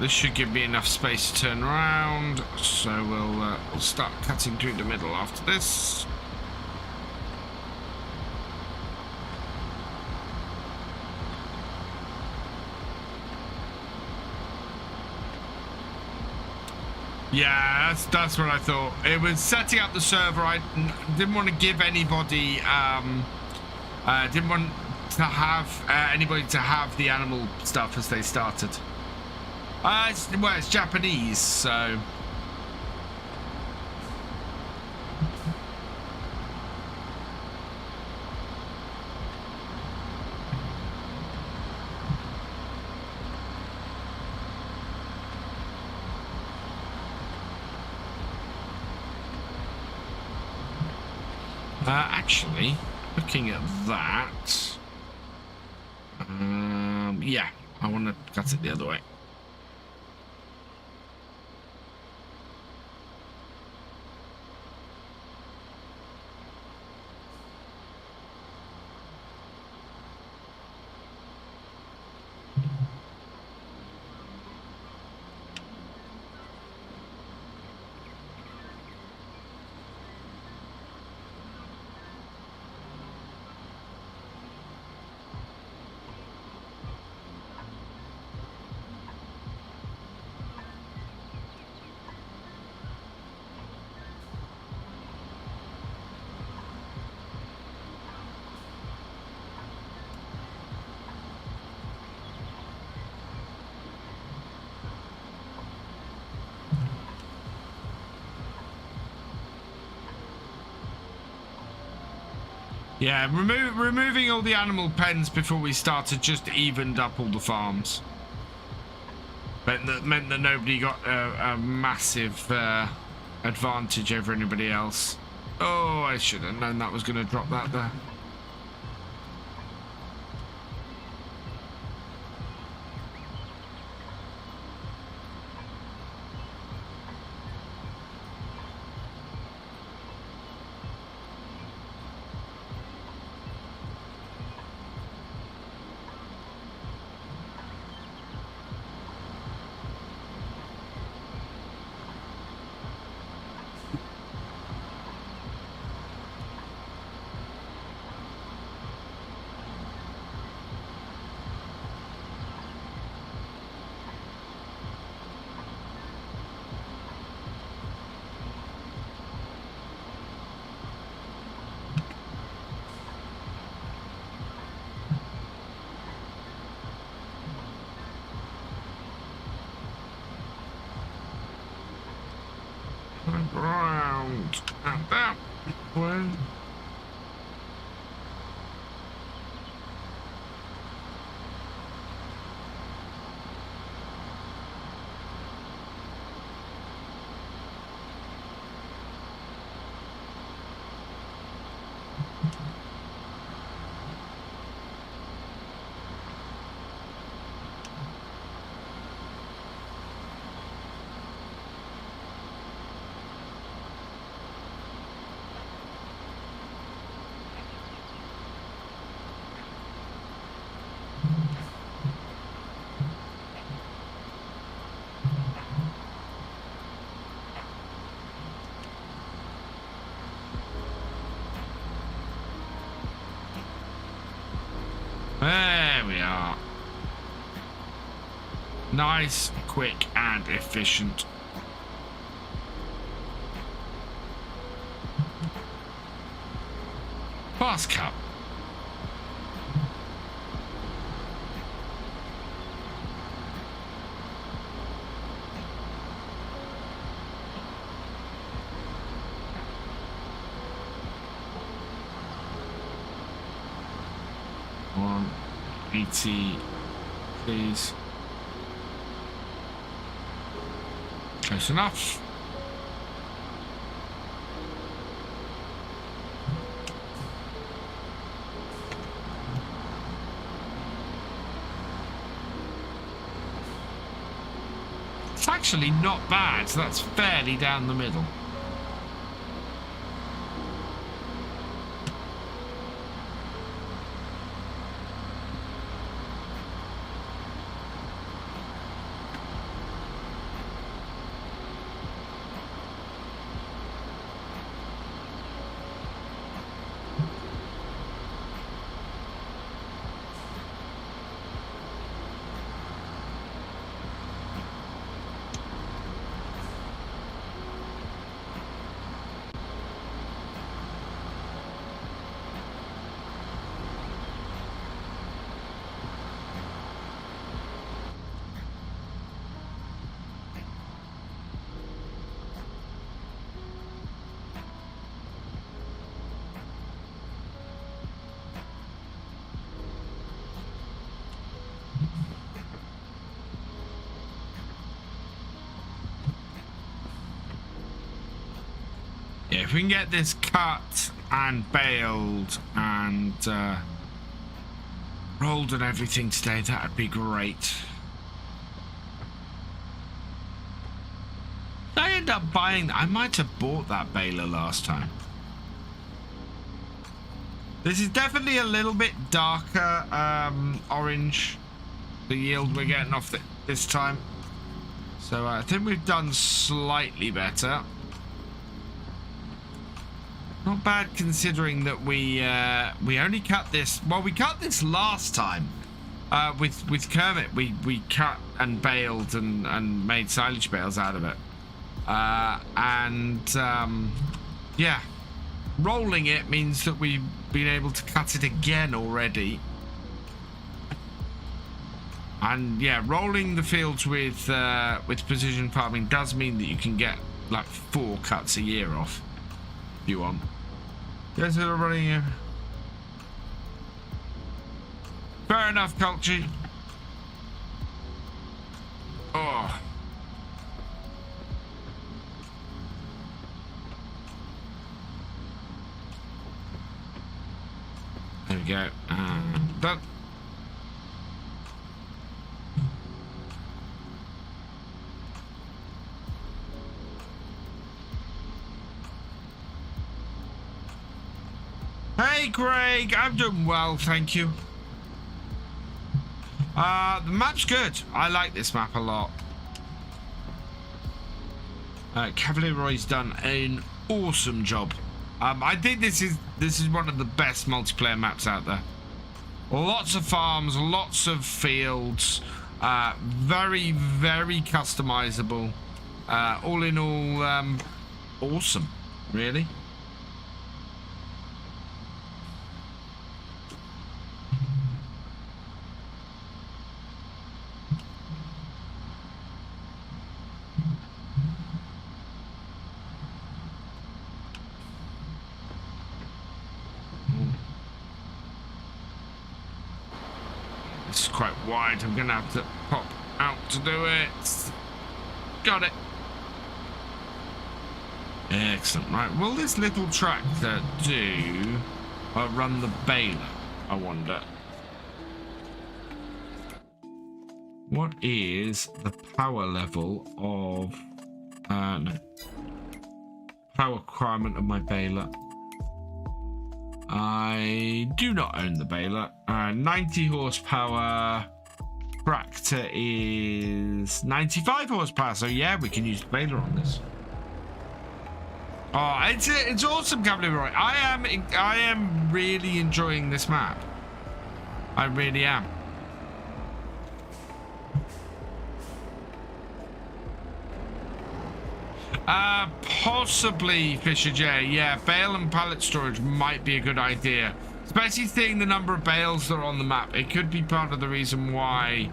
This should give me enough space to turn around, so we'll start cutting through the middle after this. Yeah, that's what I thought. It was setting up the server. I didn't want to give anybody, didn't want to have anybody to have the animal stuff as they started. It's Japanese, so. Actually, looking at that, yeah, I want to cut it the other way. Yeah, removing all the animal pens before we started just evened up all the farms. But that meant that nobody got a massive advantage over anybody else. Oh, I should have known that was going to drop that there. Round and that way. There we are. Nice, quick, and efficient. Fast cut. One 80, please. Close enough. It's actually not bad, so that's fairly down the middle. if we can get this cut and baled and rolled and everything today, that'd be great. Did I end up buying that? I might have bought that baler last time. This is definitely a little bit darker orange, the yield we're getting off this time. So I think we've done slightly better. Not bad considering that we only cut this. Well, we cut this last time with Kermit. We cut and baled and made silage bales out of it. Yeah, rolling it means that we've been able to cut it again already. And yeah, rolling the fields with precision farming does mean that you can get like 4 cuts a year off if you want. Yes, we're running here. Fair enough, Culture. Oh. There we go. Done. Hey, Greg. I'm doing well, thank you. The map's good. I like this map a lot. Cavalier done an awesome job. I think this is one of the best multiplayer maps out there. Lots of farms, lots of fields, very, very customizable. All in all, awesome, really. It's quite wide. I'm gonna have to pop out to do it. Got it. Excellent. Right. Will this little tractor do run the baler? I wonder. What is the power level of no power requirement of my baler? I do not own the baler. 90 horsepower. Tractor is 95 horsepower. So yeah, we can use the baler on this. Oh, it's awesome, Cavalier. I am really enjoying this map. I really am. Possibly Thefisherj. Yeah, bale and pallet storage might be a good idea, especially seeing the number of bales that are on the map. It could be part of the reason why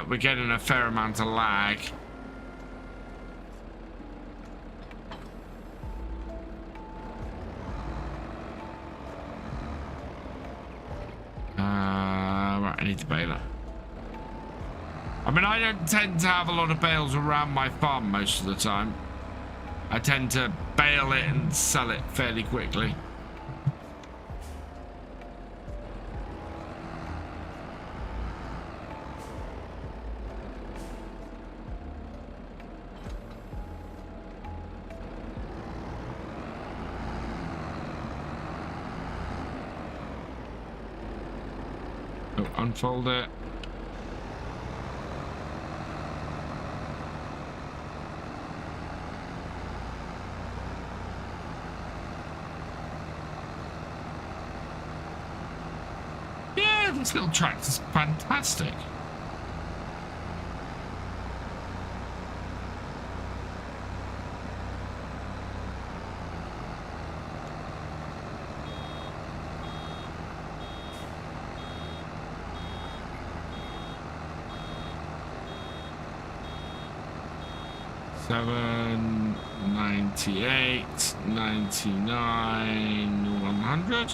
we're getting a fair amount of lag. Right, I need the baler. I mean, I don't tend to have a lot of bales around my farm most of the time. I tend to bale it and sell it fairly quickly. Oh, unfold it. This little tractor's fantastic. $7, 98, 99, 100.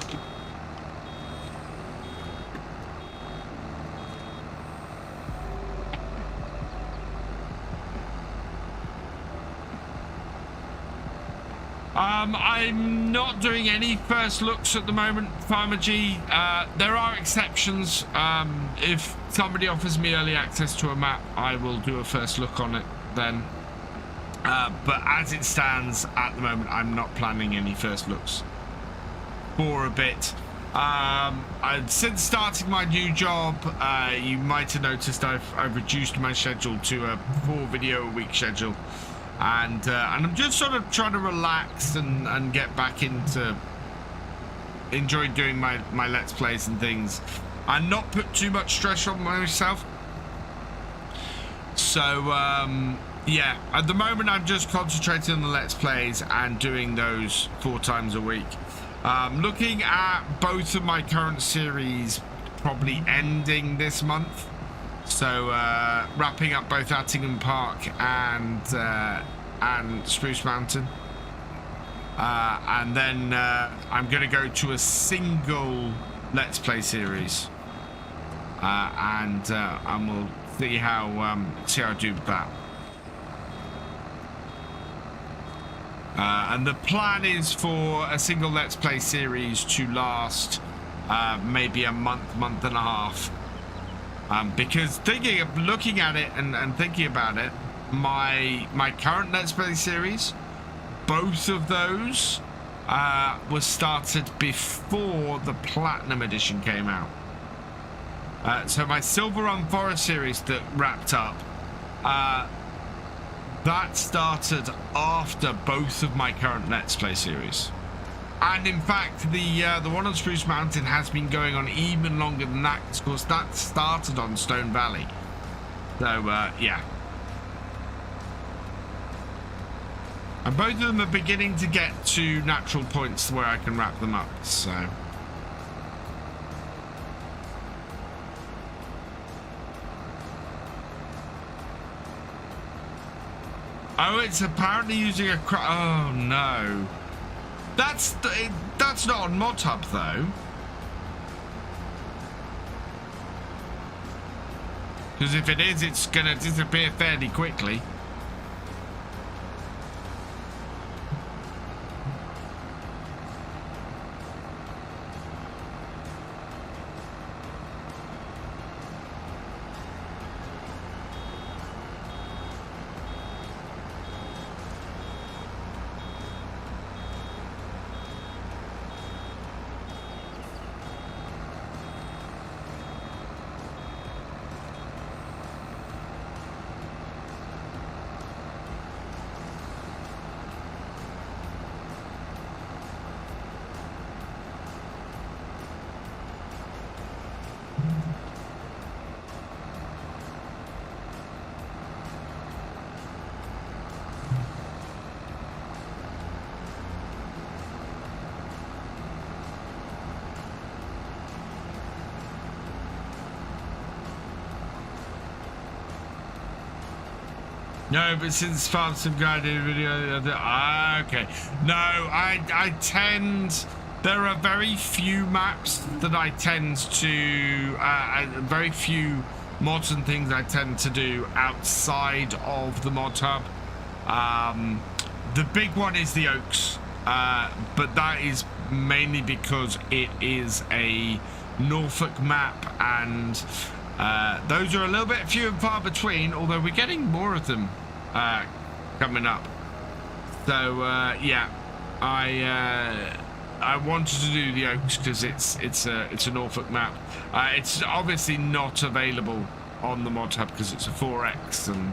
I'm not doing any first looks at the moment, FarmCatGR. There are exceptions. If somebody offers me early access to a map, I will do a first look on it then. But as it stands at the moment, I'm not planning any first looks for a bit. Since starting my new job, you might have noticed I've reduced my schedule to a 4-video-a-week schedule. And I'm just sort of trying to relax and get back into enjoy doing my Let's Plays and things and not put too much stress on myself. So yeah, at the moment I'm just concentrating on the Let's Plays and doing those 4 times a week. Looking at both of my current series probably ending this month. So wrapping up both Attingham Park and Spruce Mountain, and then I'm going to go to a single Let's Play series, and we'll see how I do with that. And the plan is for a single Let's Play series to last maybe a month and a half. Because looking at it and thinking about it, my current Let's Play series, both of those was started before the Platinum Edition came out. So my Silver Run Forest series that wrapped up, that started after both of my current Let's Play series. And in fact, the one on Spruce Mountain has been going on even longer than that, because of course that started on Stone Valley. So yeah. And both of them are beginning to get to natural points where I can wrap them up, so. Oh, it's apparently using a oh no. That's not on Mod Hub though. Because if it is, it's gonna disappear fairly quickly. No, but since FarmCatGR guided video, okay. No, I tend. There are very few maps that I tend to. Very few mods and things I tend to do outside of the mod hub. The big one is the Oaks, but that is mainly because it is a Norfolk map, and those are a little bit few and far between, although we're getting more of them coming up. So yeah, I wanted to do the Oaks because it's a Norfolk map. It's obviously not available on the mod hub because it's a 4X and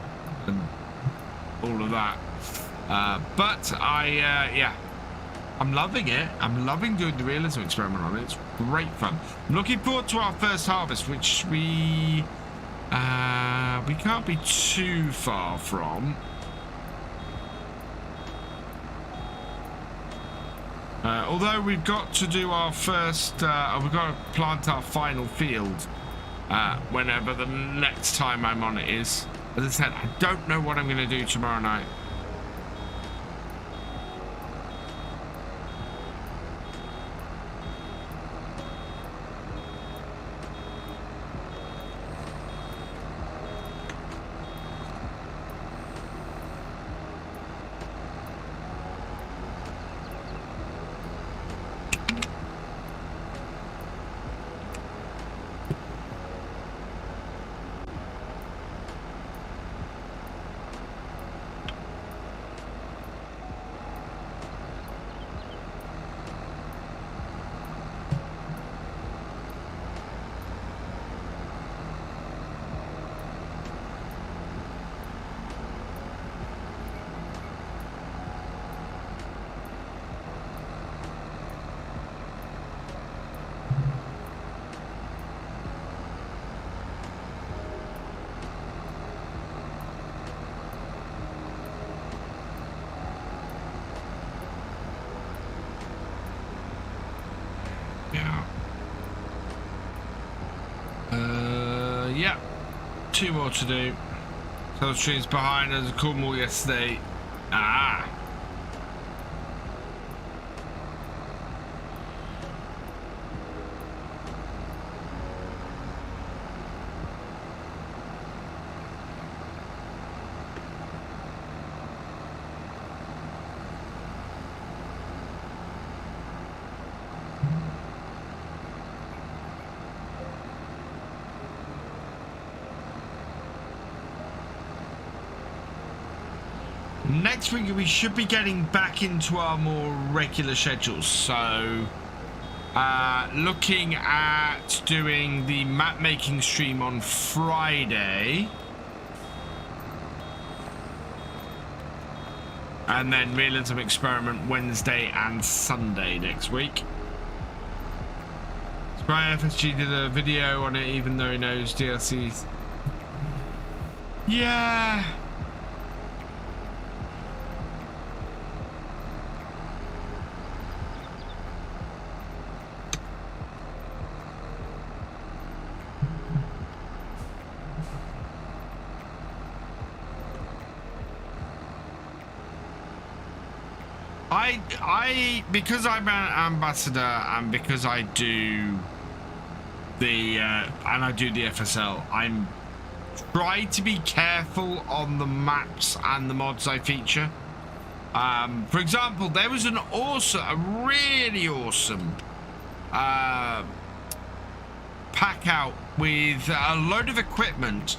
all of that. But yeah, I'm loving it. I'm loving doing the realism experiment on it. It's great fun. I'm looking forward to our first harvest, which we can't be too far from. Although we've got to do our first, we've got to plant our final field whenever the next time I'm on it is. As I said, I don't know what I'm going to do tomorrow night. Yeah. Yeah. 2 more to do. Those trees behind us. A cool more yesterday. Ah. Next week we should be getting back into our more regular schedules, so looking at doing the map making stream on Friday and then realism experiment Wednesday and Sunday next week. Spry FSG did a video on it even though he knows DLCs. Yeah. Because I'm an ambassador and because I do the FSL, I'm trying to be careful on the maps and the mods I feature. For example, there was a really awesome pack out with a load of equipment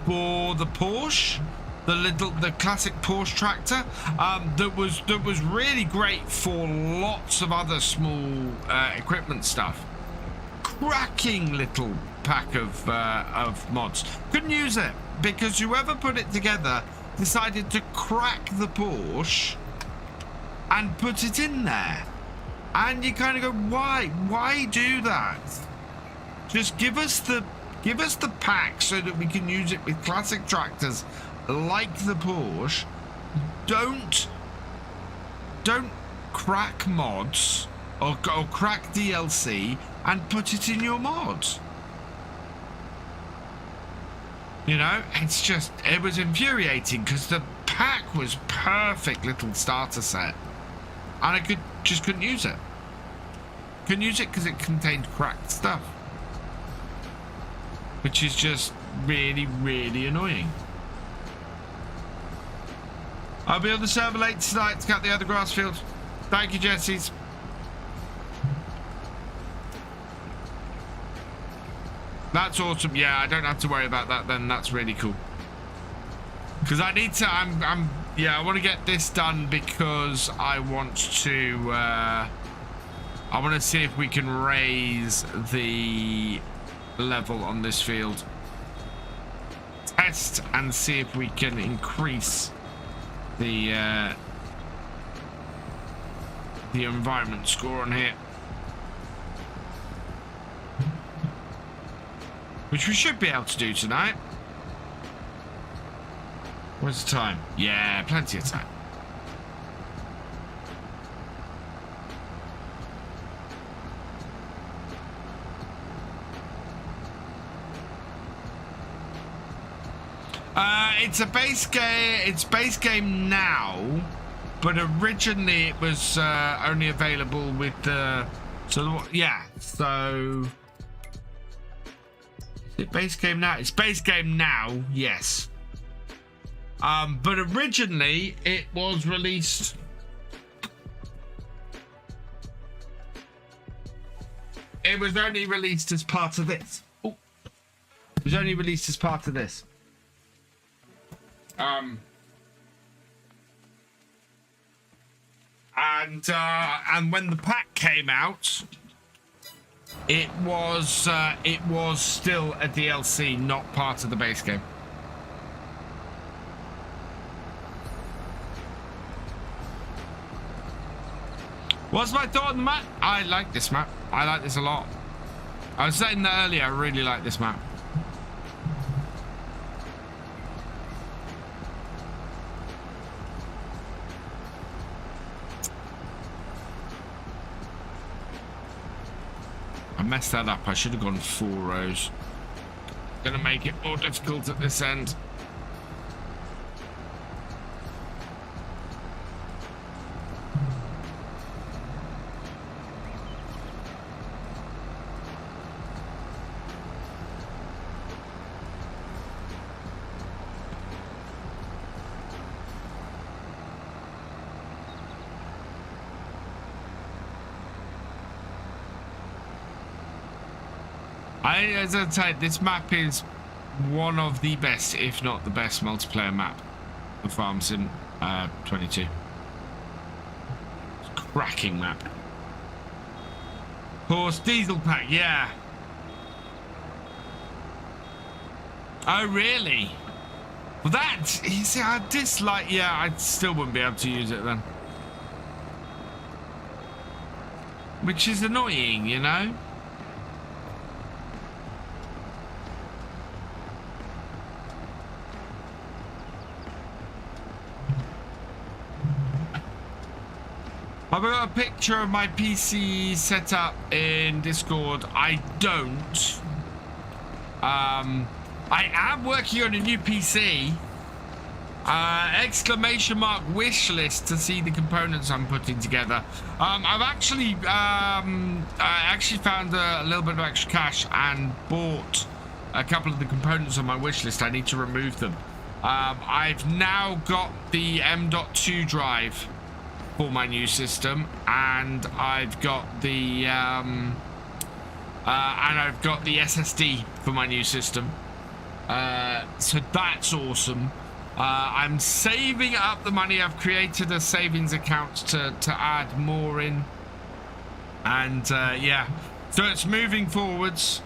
for the Porsche. The classic Porsche tractor that was really great for lots of other small equipment stuff. Cracking little pack of mods. Couldn't use it because whoever put it together decided to crack the Porsche and put it in there, and you kind of go, why do that? Just give us the pack so that we can use it with classic tractors like the Porsche. Don't crack mods or crack DLC and put it in your mods. You know, it was infuriating because the pack was perfect little starter set and I couldn't use it. Couldn't use it because it contained cracked stuff, which is just really, really annoying. I'll be on the server late tonight to cut the other grass fields. Thank you, Jesse's. That's awesome. Yeah, I don't have to worry about that then. That's really cool. Because I need to, I want to get this done because I want to see if we can raise the level on this field. Test and see if we can increase the environment score on here, which we should be able to do tonight. What's the time? Yeah, plenty of time. It's a base game. It's base game now, but originally it was only available with the. So yeah. So is it base game now? It's base game now. Yes. But originally it was released. It was only released as part of this. Oh. It was only released as part of this. And when the pack came out, it was still a DLC, not part of the base game. What's my thought on the map? I like this map. I like this a lot. I was saying that earlier. I really like this map. I messed that up. I should have gone 4 rows. Gonna make it more difficult at this end. As I said, this map is one of the best, if not the best, multiplayer map of FarmCatGR 22. It's a cracking map. Horse diesel pack, yeah. Oh, really? Well, that, you see, I dislike, yeah, I still wouldn't be able to use it then. Which is annoying, you know? I've got a picture of my PC set up in Discord. I don't. I am working on a new PC. Exclamation mark wish list to see the components I'm putting together. I've actually, I actually found a little bit of extra cash and bought a couple of the components on my wish list. I need to remove them. I've now got the M.2 drive for my new system, and I've got the SSD for my new system. So that's awesome. I'm saving up the money. I've created a savings account to add more in, and yeah, so it's moving forwards.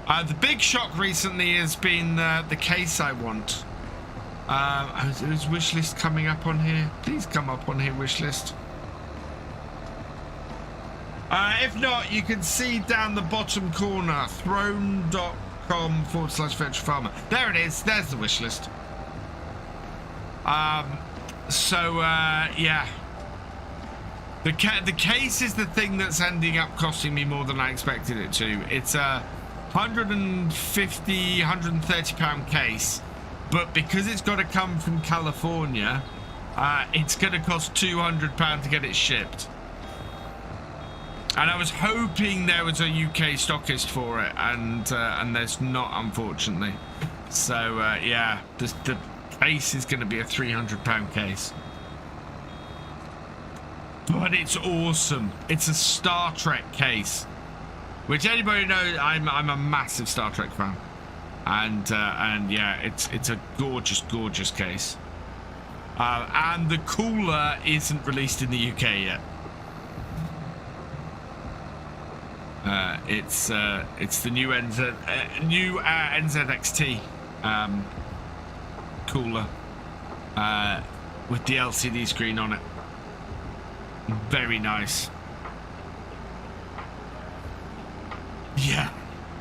The big shock recently has been the case I want. Is wish list coming up on here? Please come up on here, wish list. If not, you can see down the bottom corner, throne.com/virtualfarmer. There it is. There's the wish list. Yeah. The case is the thing that's ending up costing me more than I expected it to. It's a £130 case. But because it's got to come from California, it's going to cost £200 to get it shipped. And I was hoping there was a UK stockist for it, and there's not, unfortunately. So yeah, the case is going to be a £300 case. But it's awesome. It's a Star Trek case, which anybody knows I'm a massive Star Trek fan. And yeah, it's a gorgeous case. And the cooler isn't released in the UK yet. It's the new NZXT cooler with the LCD screen on it. Very nice. Yeah,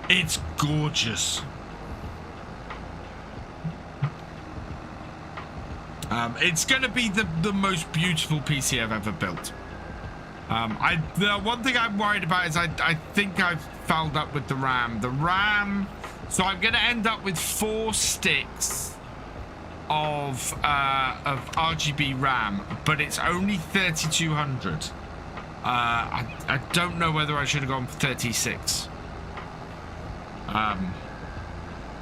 it's gorgeous. It's going to be the most beautiful PC I've ever built. The one thing I'm worried about is I think I've fouled up with the RAM. So I'm going to end up with 4 sticks of RGB RAM, but it's only 3200. I don't know whether I should have gone for 36.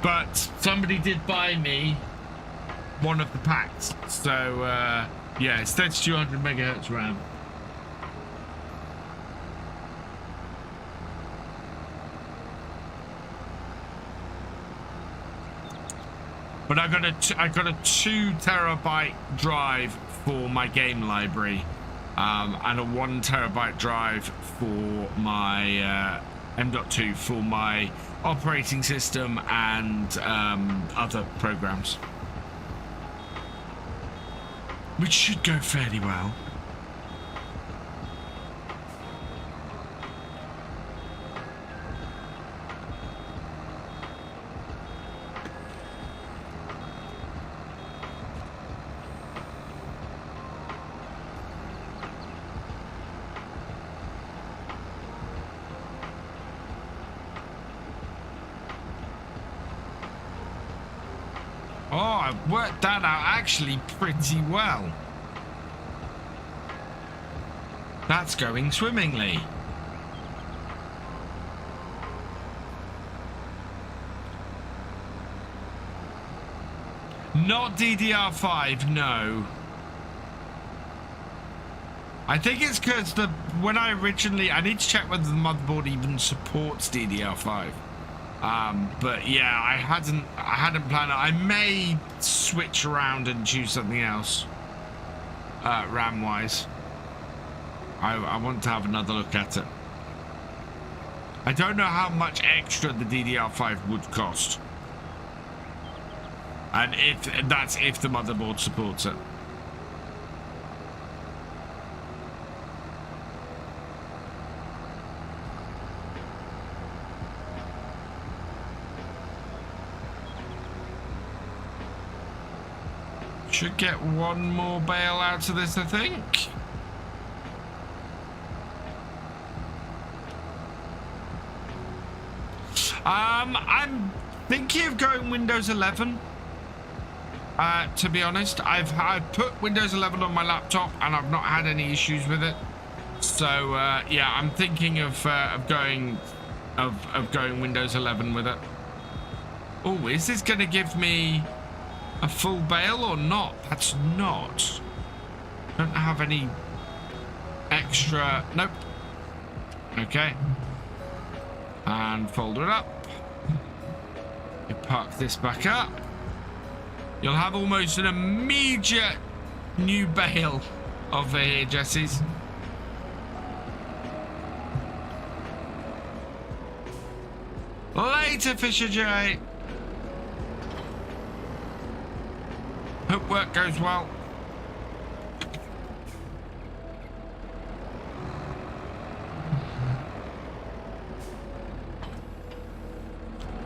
But somebody did buy me one of the packs, so yeah, it's 3200 megahertz RAM. But I got a 2 terabyte drive for my game library, and a 1 terabyte drive for my M.2 for my operating system and other programs, which should go fairly well. Oh, I worked that out actually pretty well. That's going swimmingly. Not DDR5, no. I think it's because when I need to check whether the motherboard even supports DDR5. But yeah, I hadn't planned it. I may switch around and choose something else, RAM wise. I want to have another look at it. I don't know how much extra the DDR5 would cost. And that's if the motherboard supports it. Should get one more bale out of this, I think. I'm thinking of going Windows 11. To be honest, I've put Windows 11 on my laptop and I've not had any issues with it. So yeah, I'm thinking of going Windows 11 with it. Oh, is this going to give me a full bale or not? That's not. Don't have any extra. Nope. Okay. And fold it up. You park this back up. You'll have almost an immediate new bale over here, Jesse's. Later, Thefisherj. Hope work goes well.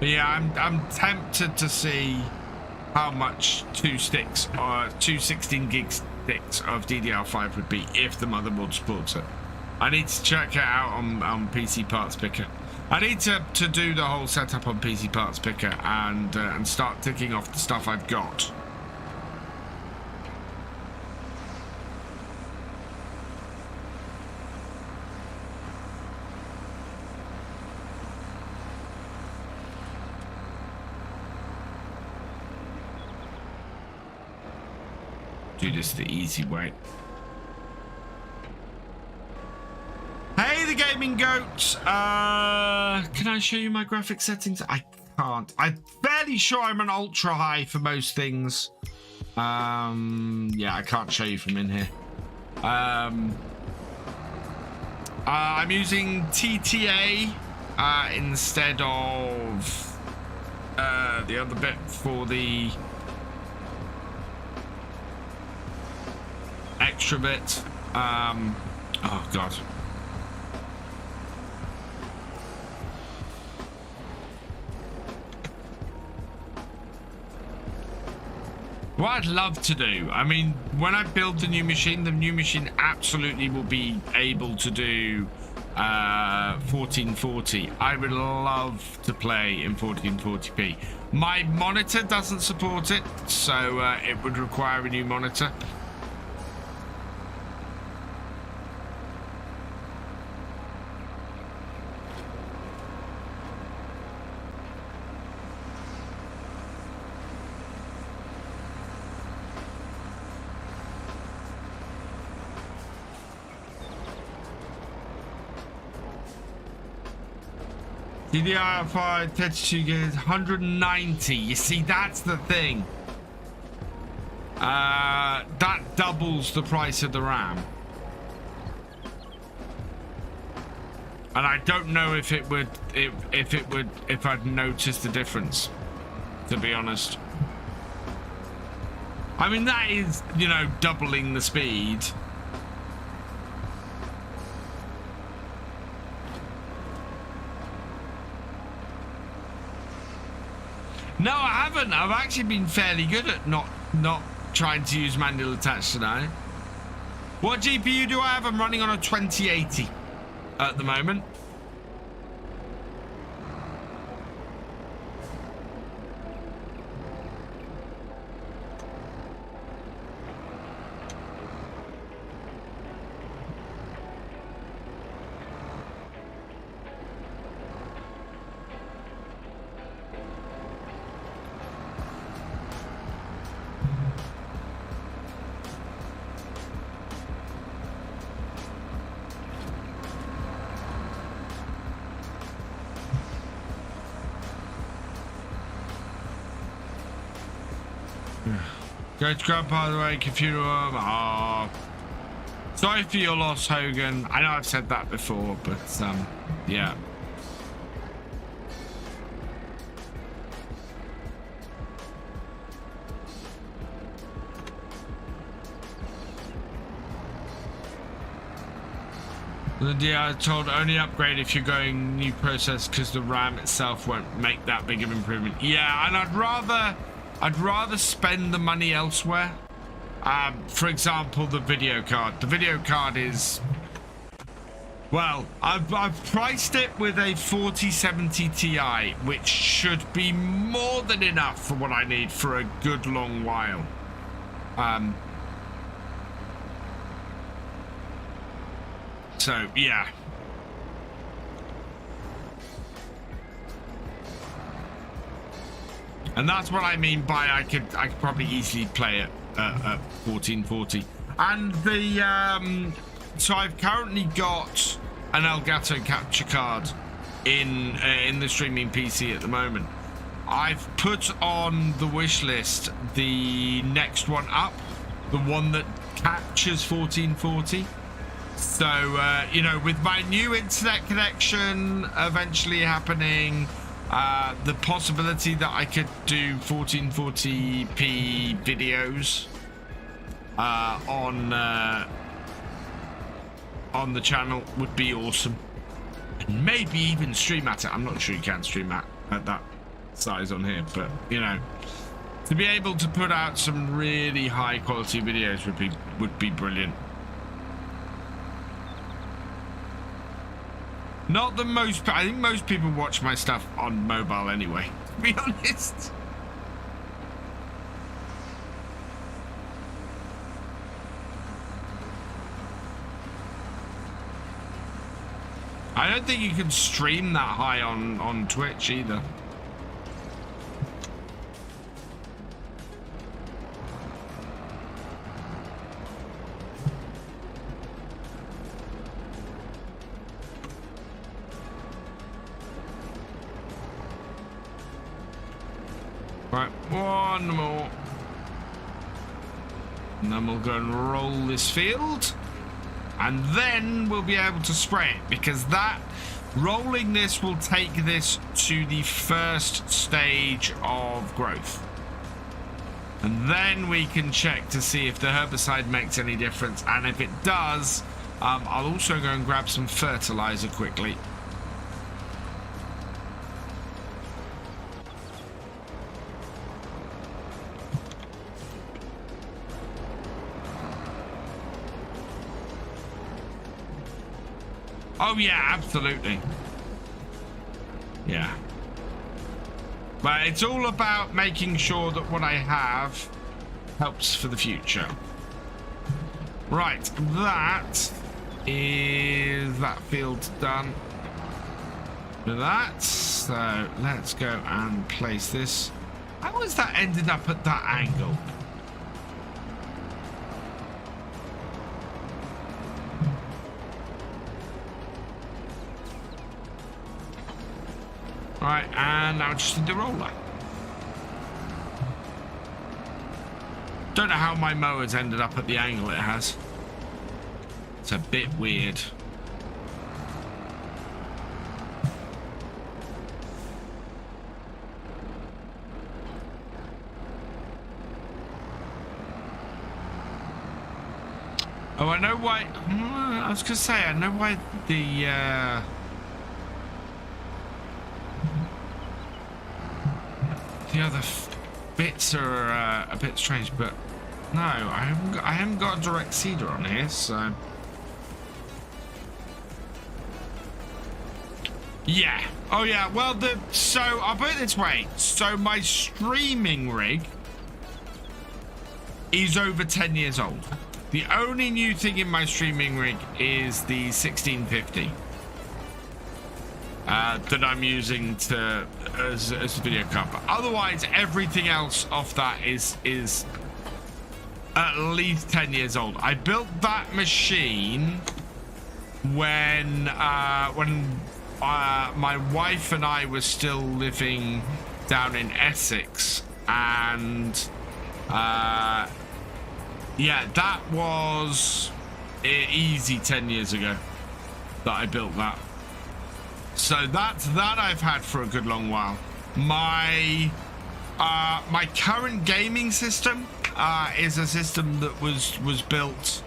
But yeah, I'm tempted to see how much two 16 gig sticks of DDR5 would be if the motherboard supports it. I need to check it out on PC Parts Picker. I need to do the whole setup on PC Parts Picker and start ticking off the stuff I've got. Do this the easy way. Hey, the gaming goat. Can I show you my graphic settings? I can't. I'm fairly sure I'm an ultra high for most things. Yeah, I can't show you from in here. I'm using TTA instead of the other bit for the extra bit. Oh god. What I'd love to do, I mean, when I build the new machine absolutely will be able to do 1440. I would love to play in 1440p. My monitor doesn't support it, so it would require a new monitor. DDR5 32 gigs, 190. You see, that's the thing. That doubles the price of the RAM. And I don't know if it would, if I'd notice the difference, to be honest. I mean, that is, you know, doubling the speed. No, I haven't. I've actually been fairly good at not trying to use manual attach today. What GPU do I have? I'm running on a 2080 at the moment. Go to Grandpa the way, funeral. Oh. Sorry for your loss, Hogan. I know I've said that before, but yeah. Yeah, I told only upgrade if you're going new process because the RAM itself won't make that big of improvement. Yeah, and I'd rather spend the money elsewhere. For example, the video card. The video card is, well, I've priced it with a 4070 Ti, which should be more than enough for what I need for a good long while. So yeah. And that's what I mean by I could probably easily play it at 1440. And the so I've currently got an Elgato capture card in the streaming PC at the moment. I've put on the wish list the next one up, the one that captures 1440. So, you know, with my new internet connection eventually happening, the possibility that I could do 1440p videos on the channel would be awesome. And maybe even stream at it. I'm not sure you can stream at that size on here, but, you know, to be able to put out some really high quality videos would be brilliant. Not the most, I think most people watch my stuff on mobile anyway, to be honest. I don't think you can stream that high on Twitch either. Right, one more. And then we'll go and roll this field. And then we'll be able to spray it, because that rolling this will take this to the first stage of growth. And then we can check to see if the herbicide makes any difference. And if it does, I'll also go and grab some fertilizer quickly. Oh yeah, absolutely. Yeah. But it's all about making sure that what I have helps for the future. Right, that is that field done. With that, so let's go and place this. How has that ended up at that angle? Right, and now just need the roller. Don't know how my mower's ended up at the angle it has. It's a bit weird. Oh, I know why. I was gonna say, I know why the other bits are a bit strange, but no, I haven't got a direct seeder on here, so yeah. Oh yeah. Well, so I'll put it this way. So my streaming rig is over 10 years old. The only new thing in my streaming rig is the 1650. That I'm using as a video card, but otherwise everything else off that is at least 10 years old. I built that machine when my wife and I were still living down in Essex, and Yeah, that was easy 10 years ago that I built that. So that I've had for a good long while. My current gaming system is a system that was built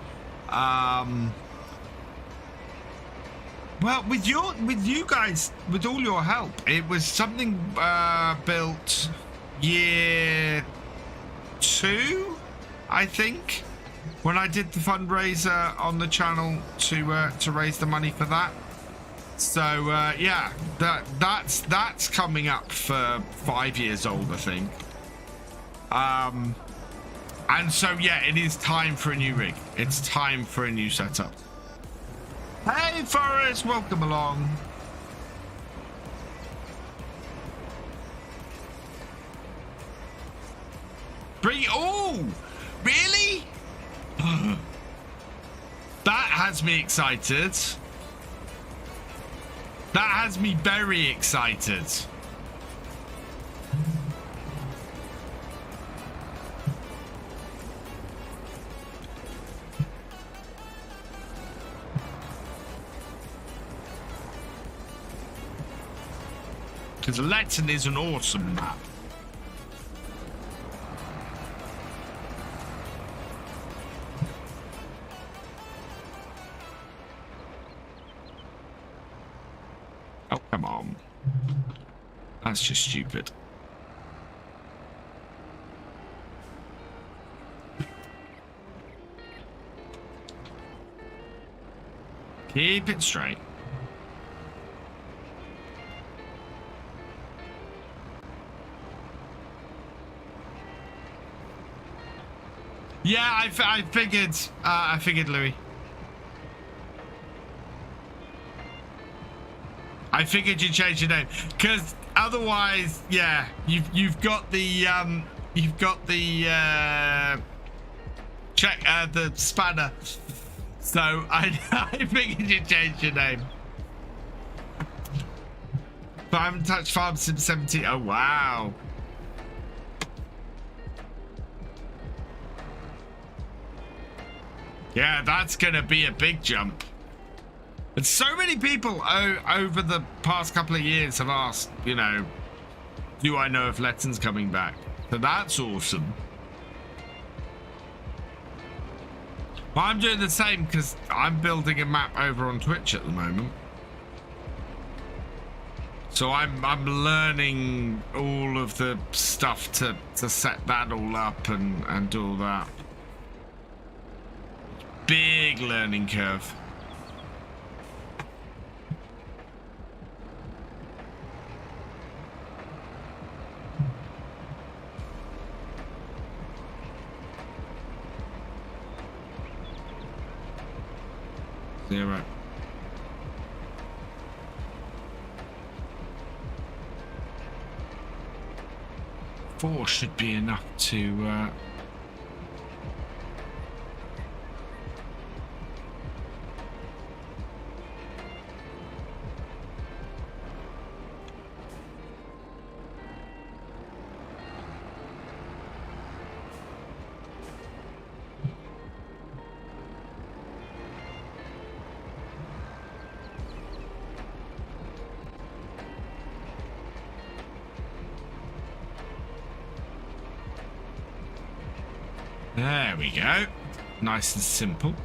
well with you guys, with all your help. It was something built year 2, I think, when I did the fundraiser on the channel to raise the money for that. So yeah, that's coming up for 5 years old, I think. And so yeah, it is time for a new rig. It's time for a new setup. Hey Forrest, welcome along. Oh, really? That has me excited. That has me very excited. Because Letton is an awesome map. Oh, come on. That's just stupid. Keep it straight. Yeah, I figured, Louis. I figured you'd change your name, because otherwise, yeah, you've got the the spanner. So I figured you'd change your name. But I haven't touched farm since 17. Oh wow. Yeah, that's gonna be a big jump. And so many people over the past couple of years have asked, you know, do I know if Letton's coming back? So that's awesome. Well, I'm doing the same because I'm building a map over on Twitch at the moment. So I'm learning all of the stuff to set that all up and do all that. Big learning curve. Yeah, right. 4 should be enough to There we go. Nice and simple.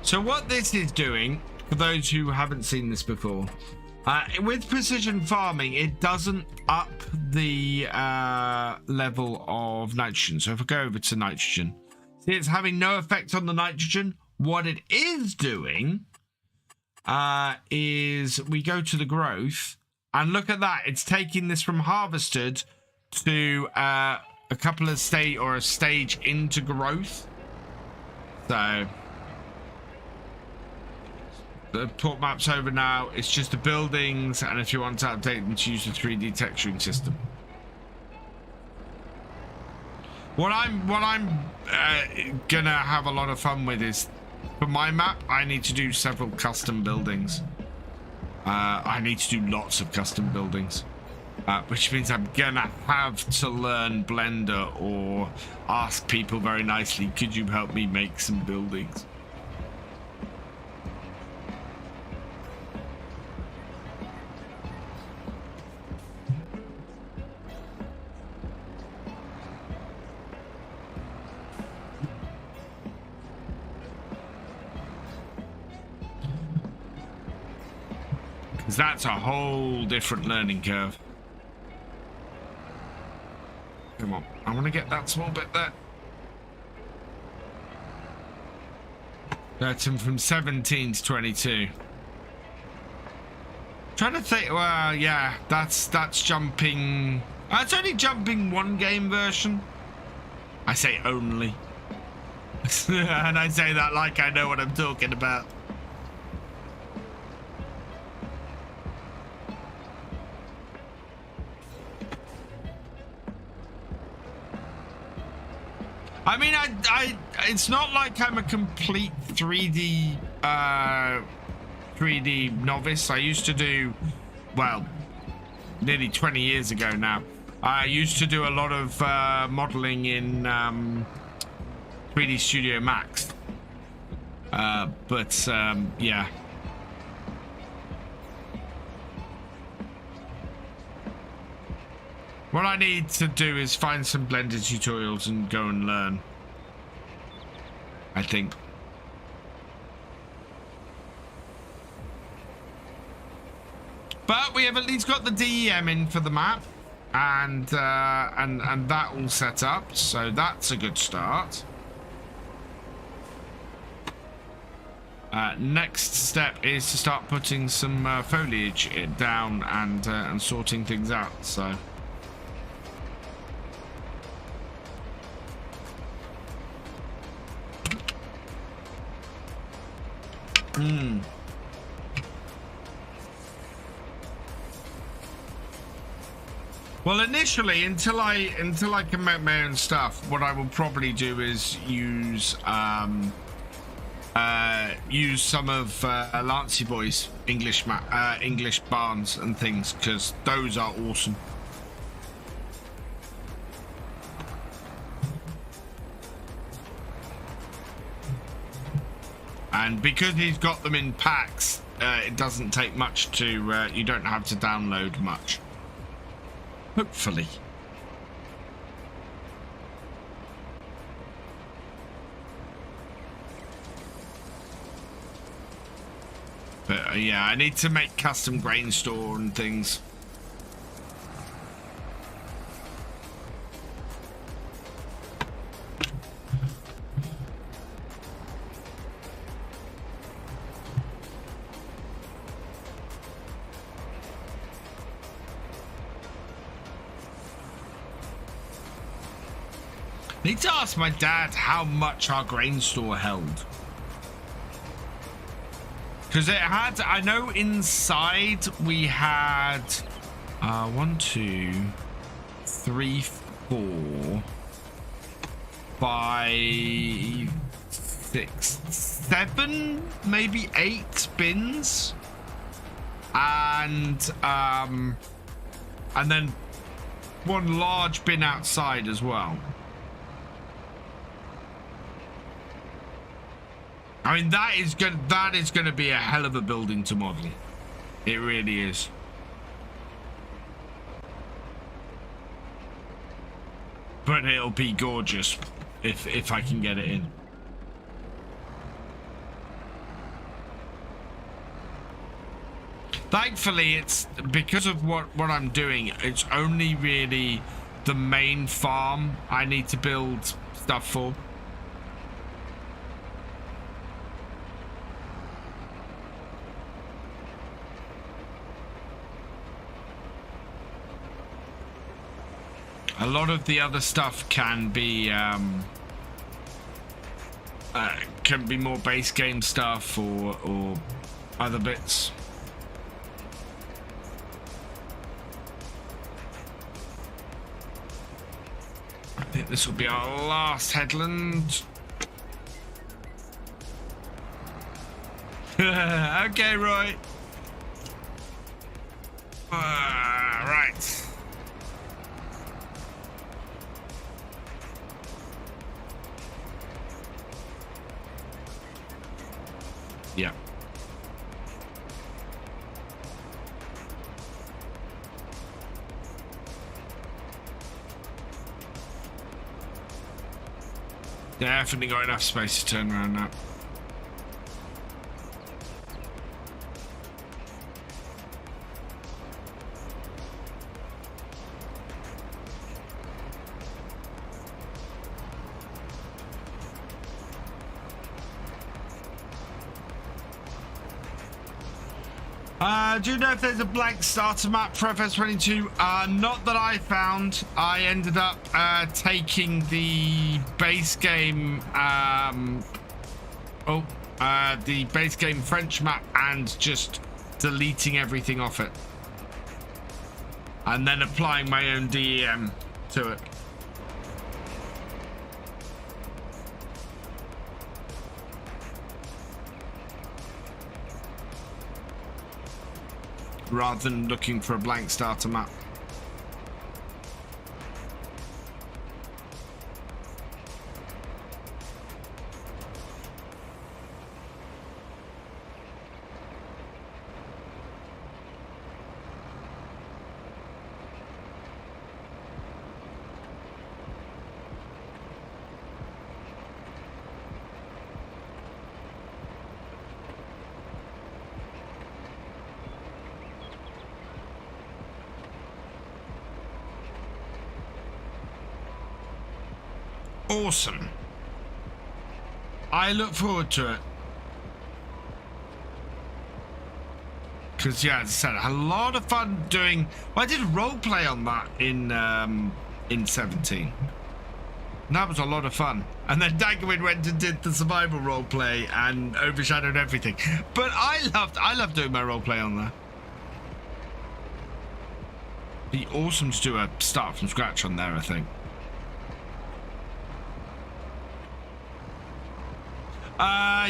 So what this is doing, for those who haven't seen this before, with precision farming, it doesn't up the level of nitrogen. So if I go over to nitrogen, see, it's having no effect on the nitrogen. What it is doing is we go to the growth. And look at that, it's taking this from harvested to a couple of a stage into growth. So the port map's over now. It's just the buildings, and if you want to update them, to use the 3D texturing system. What I'm gonna have a lot of fun with is, for my map, I need to do several custom buildings. I need to do lots of custom buildings, which means I'm gonna have to learn Blender or ask people very nicely, could you help me make some buildings? Because that's a whole different learning curve. Come on, I want to get that small bit there. That's him from 17 to 22. Trying to think, well, yeah, that's jumping. It's only jumping one game version. I say only. And I say that like I know what I'm talking about. I mean, it's not like I'm a complete 3D novice. I used to do, well, nearly 20 years ago now. I used to do a lot of modeling in 3D Studio Max. Yeah. What I need to do is find some Blender tutorials and go and learn, I think. But we have at least got the DEM in for the map, and that all set up, so that's a good start. Next step is to start putting some foliage down and sorting things out. So. Well, initially, until I can make my own stuff, what I will probably do is use some of Lancey Boy's English barns and things, because those are awesome. And because he's got them in packs, it doesn't take much to, you don't have to download much. Hopefully. But yeah, I need to make custom grain store and things. Need to ask my dad how much our grain store held. Because it had, I know inside we had 1, 2, 3, 4, 5, 6, 7, maybe 8 bins. And then one large bin outside as well. I mean, that is going to be a hell of a building to model. It really is. But it'll be gorgeous if I can get it in. Thankfully, it's because of what I'm doing, it's only really the main farm I need to build stuff for. A lot of the other stuff can be more base game stuff or other bits. I think this will be our last headland. Okay, Roy. Right. Yeah. Definitely got enough space to turn around now. Do you know if there's a blank starter map for FS22? Not that I found. I ended up taking the base game, the base game French map and just deleting everything off it. And then applying my own DEM to it. Rather than looking for a blank starter map. Awesome. I look forward to it. Because, yeah, as I said, I had a lot of fun doing... Well, I did roleplay on that in 17. And that was a lot of fun. And then Daggerwin went and did the survival roleplay and overshadowed everything. But I loved doing my roleplay on there. Be awesome to do a start from scratch on there, I think.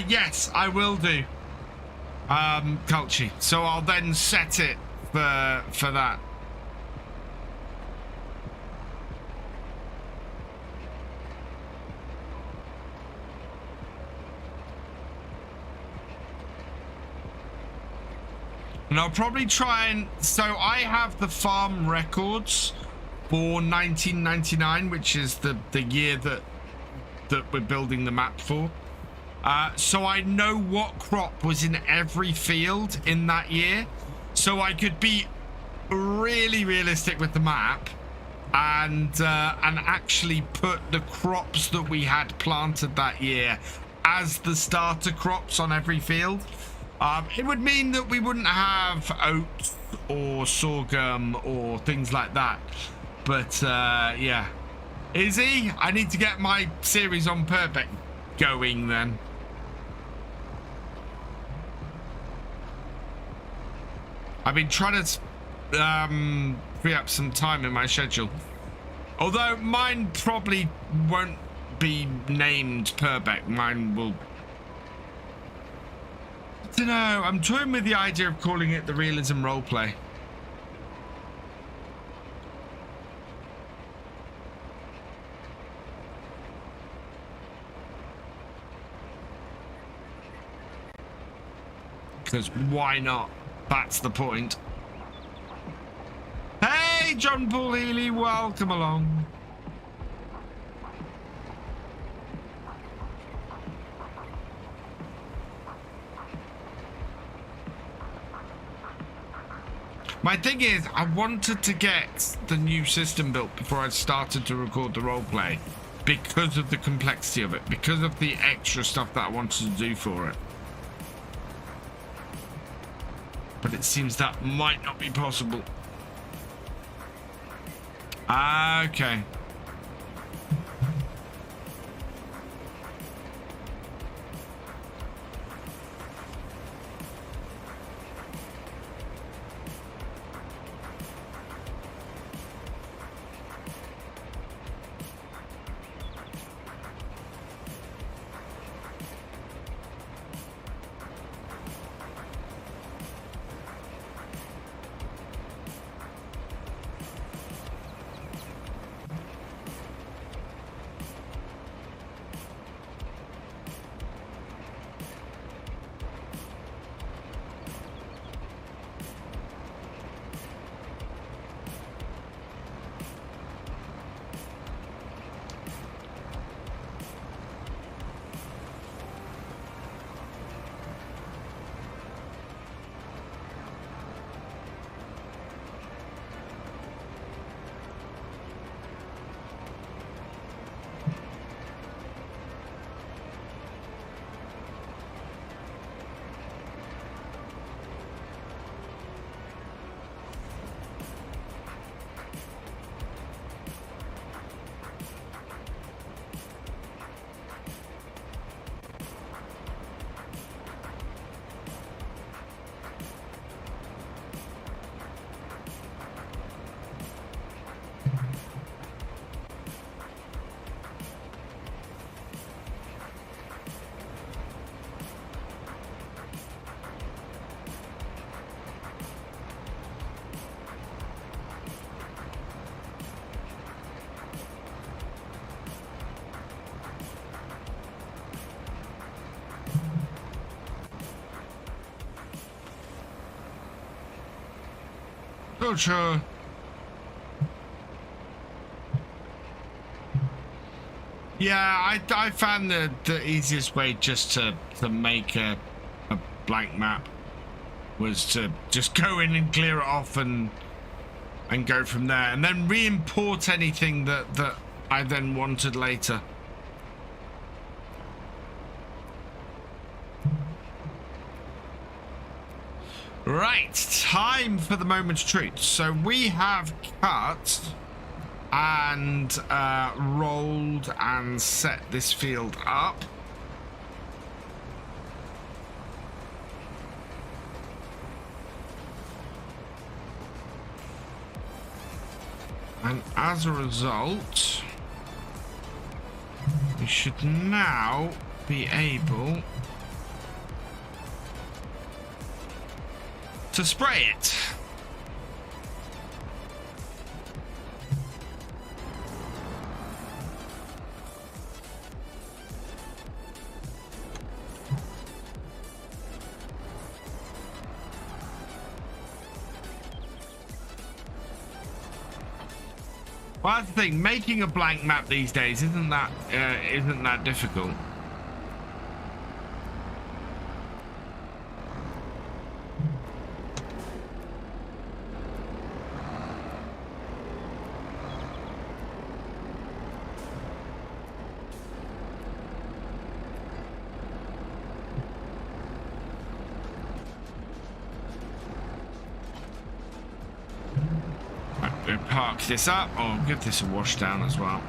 Yes, I will do. Culture. So I'll then set it for that. And I'll probably try and... So I have the farm records for 1999, which is the year that we're building the map for. So I know what crop was in every field in that year. So I could be really realistic with the map and actually put the crops that we had planted that year as the starter crops on every field. It would mean that we wouldn't have oats or sorghum or things like that. But yeah. Izzy, I need to get my series on Purbeck going then. I've been trying to free up some time in my schedule. Although mine probably won't be named Purbeck. Mine will... I don't know. I'm toying with the idea of calling it the realism roleplay. Because why not? That's the point. Hey, John Paul Healy, welcome along. My thing is, I wanted to get the new system built before I started to record the roleplay because of the complexity of it, because of the extra stuff that I wanted to do for it. But it seems that might not be possible. Okay. Sure. Yeah, I found the easiest way just to make a blank map was to just go in and clear it off and go from there, and then re-import anything that I then wanted later. Right, time for the moment's truth. So we have cut and rolled and set this field up. And as a result, we should now be able to spray it. Well, that's the thing. Making a blank map these days isn't that difficult. Park this up, or give this a wash down as well.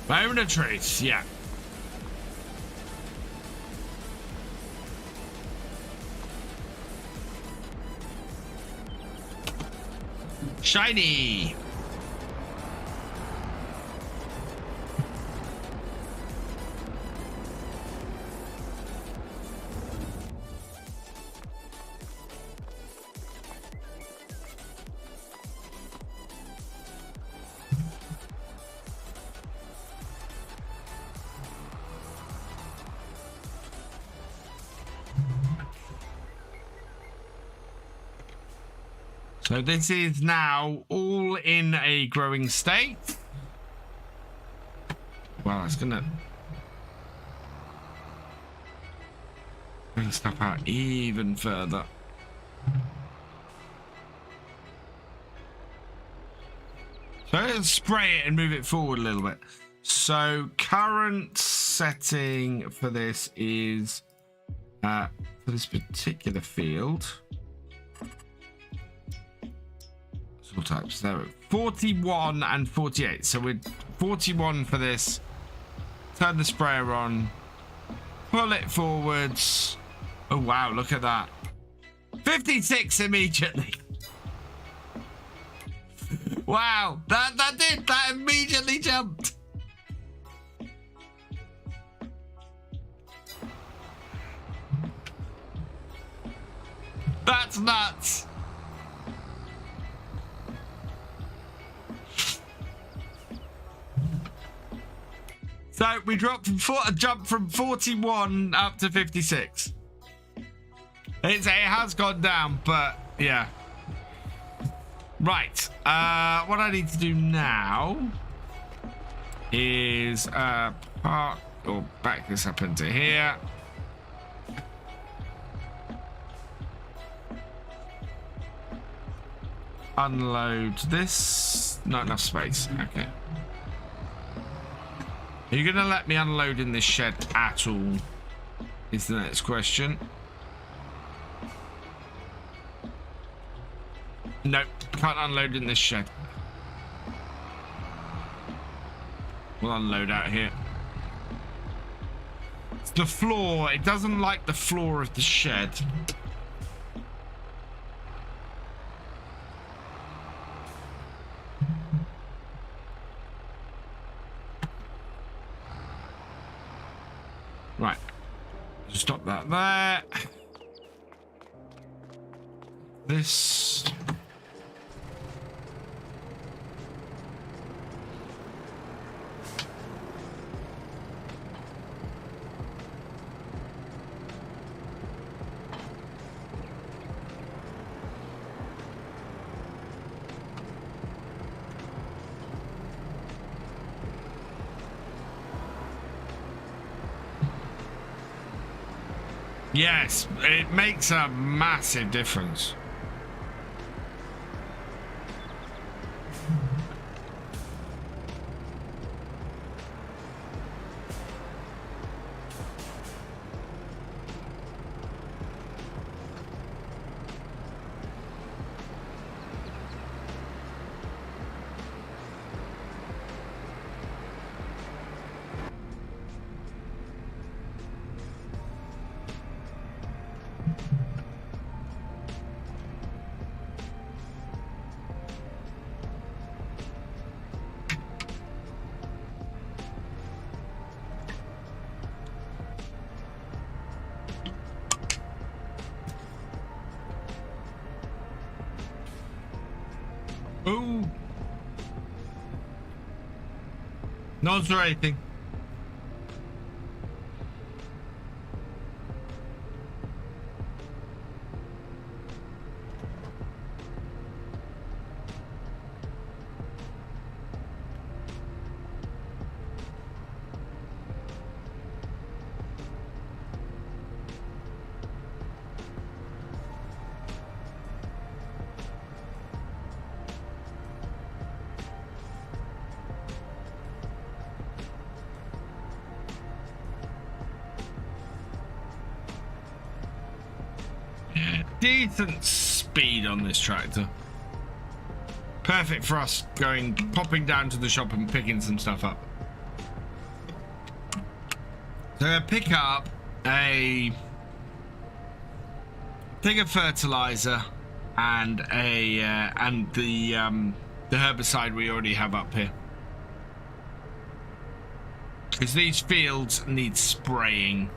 Moment of truth, yeah. Shiny. So this is now all in a growing state. Well, it's gonna bring stuff out even further. So let's spray it and move it forward a little bit. So current setting for this is for this particular field. All types. There, 41 and 48. So we're 41 for this. Turn the sprayer on. Pull it forwards. Oh wow! Look at that. 56 immediately. Wow! That immediately jumped. That's nuts. So we dropped from jumped from 41 up to 56. It has gone down, but yeah. Right. What I need to do now is park or back this up into here. Unload this. Not enough space. Okay. Are you going to let me unload in this shed at all? Is the next question. Nope, can't unload in this shed. We'll unload out here. It's the floor. It doesn't like the floor of the shed. Right, stop that there. This. Yes, it makes a massive difference. Ooh. Nods or anything. Decent speed on this tractor. Perfect for us popping down to the shop and picking some stuff up. So I pick up a thing of fertilizer and the herbicide we already have up here, because these fields need spraying.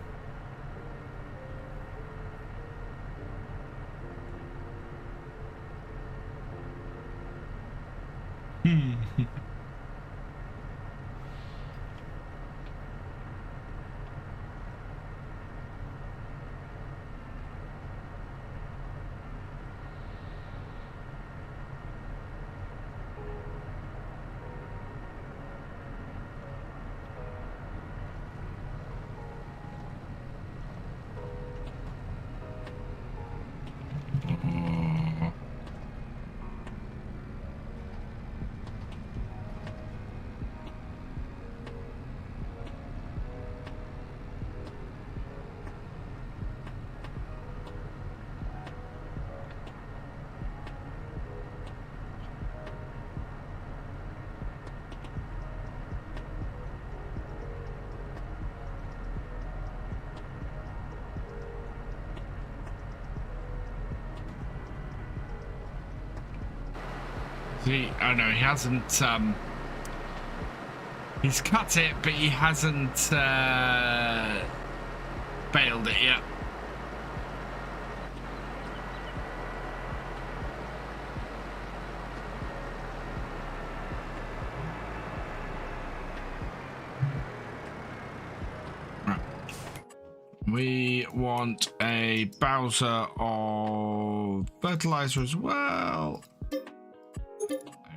See, oh no, he hasn't, he's cut it, but he hasn't, baled it yet. Right. We want a Bowser of fertilizer as well.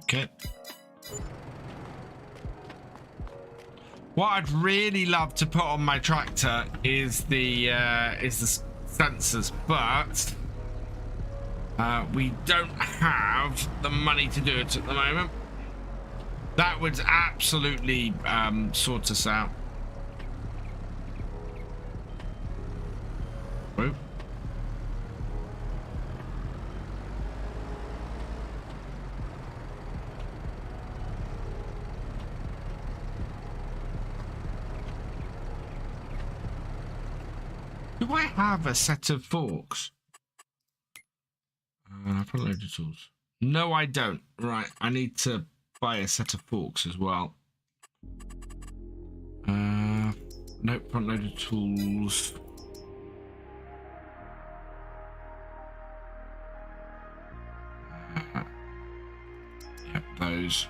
Okay. What I'd really love to put on my tractor is the sensors, but we don't have the money to do it at the moment. That would absolutely sort us out. Whoa. Do I have a set of forks? Front loader tools. No, I don't. Right, I need to buy a set of forks as well. Nope, front loader tools. Yep, those.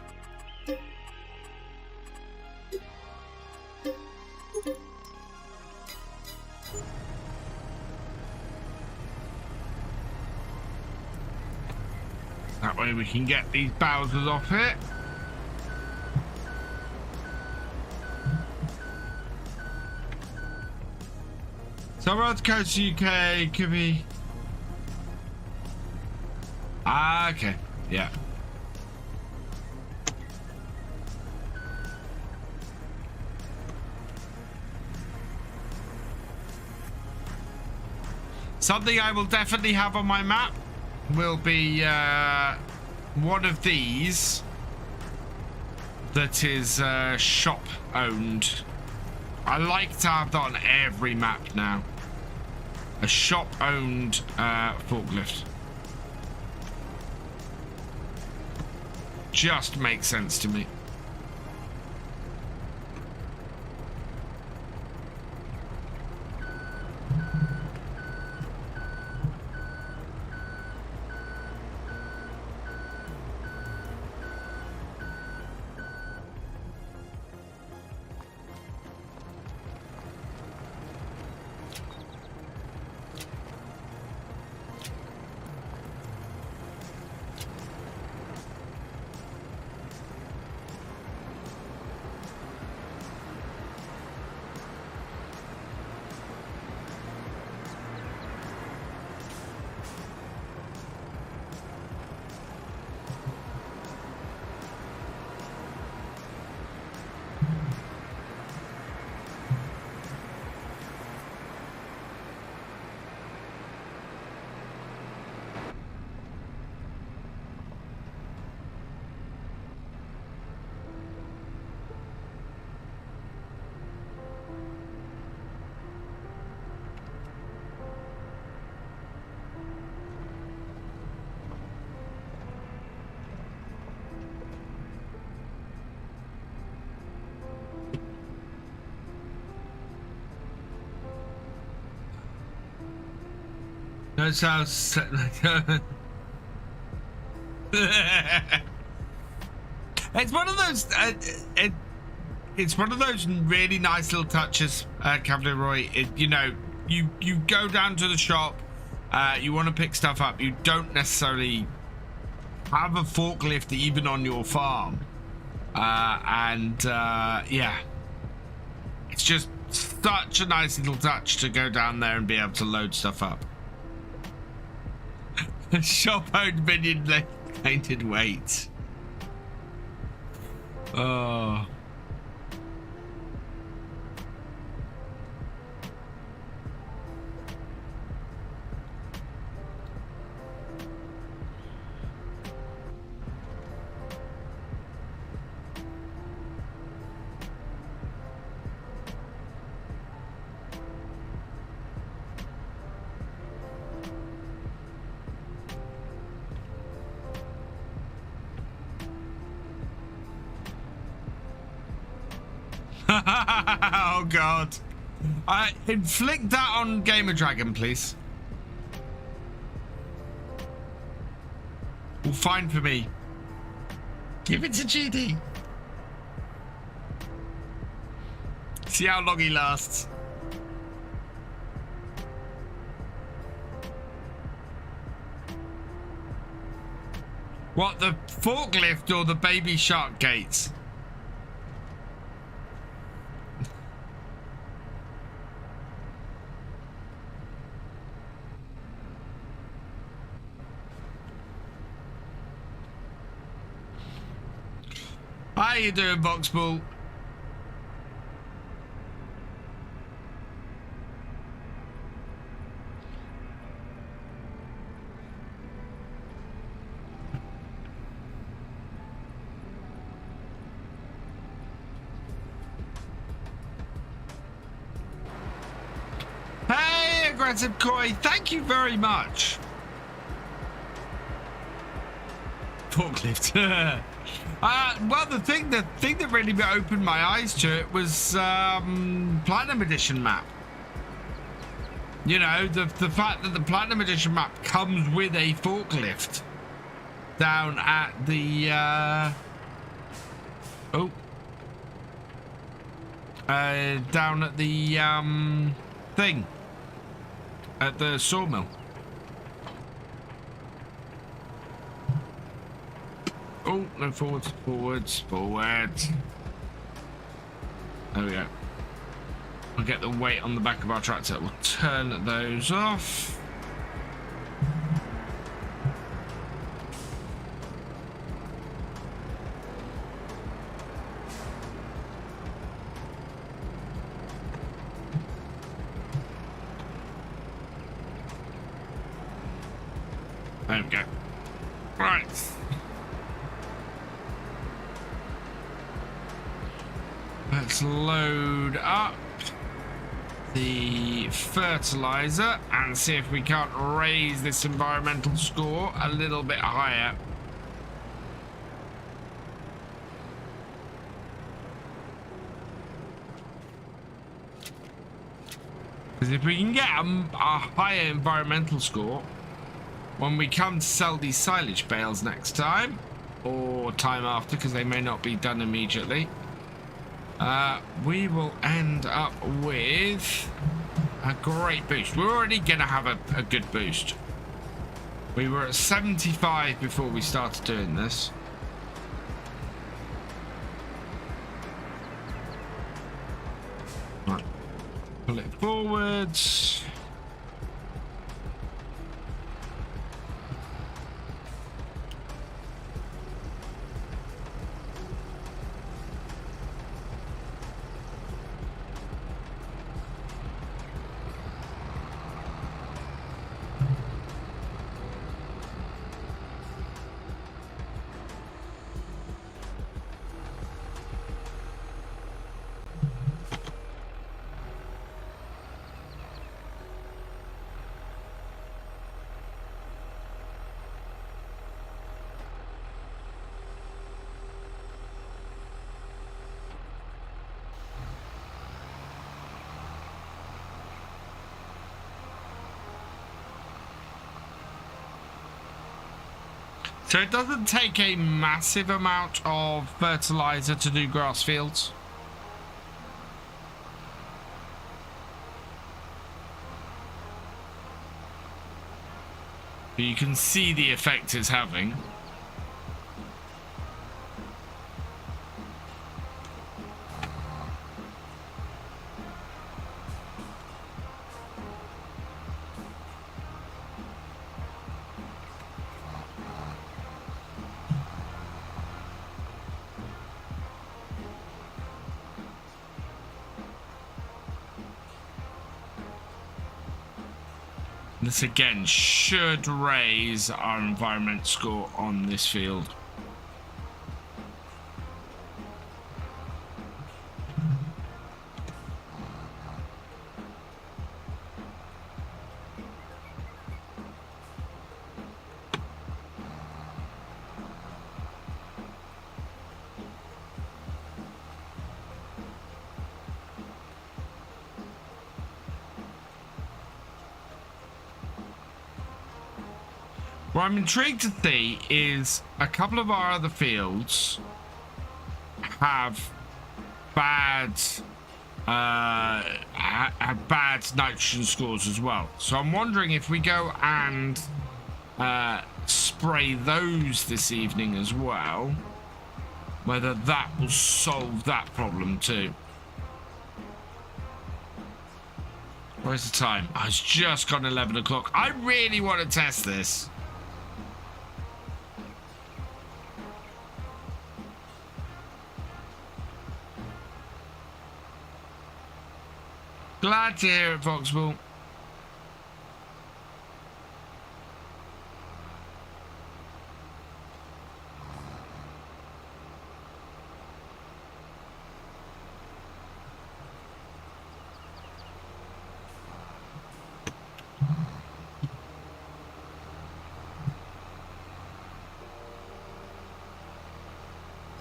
That way we can get these Bowsers off it. Somewhere on the coast of UK could be. Ah, okay. Yeah. Something I will definitely have on my map will be one of these that is shop owned. I like to have that on every map now. A shop owned forklift. Just makes sense to me. No sounds. It's one of those. It's one of those really nice little touches, Cavalier Roy. You know, you go down to the shop, you want to pick stuff up. You don't necessarily have a forklift even on your farm, yeah, it's just such a nice little touch to go down there and be able to load stuff up. Shop owned minion painted weight. Oh. Oh god. Inflict that on Gamer Dragon, please. Well, fine for me. Give it to GD. See how long he lasts. What, the forklift or the baby shark gates? How you doing, Voxball? Hey, Aggressive Koi, thank you very much. Forklift. Well, the thing that really opened my eyes to it was Platinum Edition map. You know, the fact that the Platinum Edition map comes with a forklift down at the down at the thing at the sawmill. Oh, no, forwards, forwards, forwards. There we go. We'll get the weight on the back of our tractor. We'll turn those off. There we go. Right. Let's load up the fertilizer and see if we can't raise this environmental score a little bit higher. Because if we can get a higher environmental score, when we come to sell these silage bales next time, or time after, because they may not be done immediately, we will end up with a great boost. We're already going to have a good boost. We were at 75 before we started doing this. Right. Pull it forwards. So it doesn't take a massive amount of fertilizer to do grass fields. But you can see the effect it's having. This again should raise our environment score on this field. What I'm intrigued to see is a couple of our other fields have bad nitrogen scores as well. So I'm wondering if we go and spray those this evening as well, whether that will solve that problem too. Where's the time? Oh, it's just gone 11 o'clock. I really want to test this. Glad to hear it, Foxball.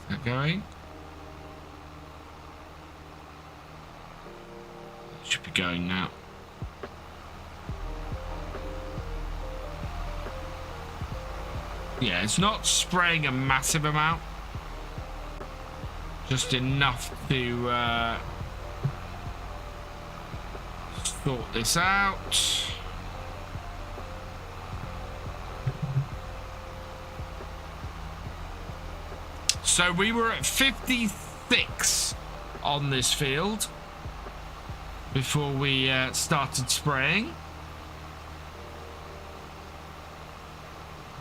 Is that going? Should be going now. Yeah, it's not spraying a massive amount, just enough to sort this out. So we were at 56 on this field. before we started spraying.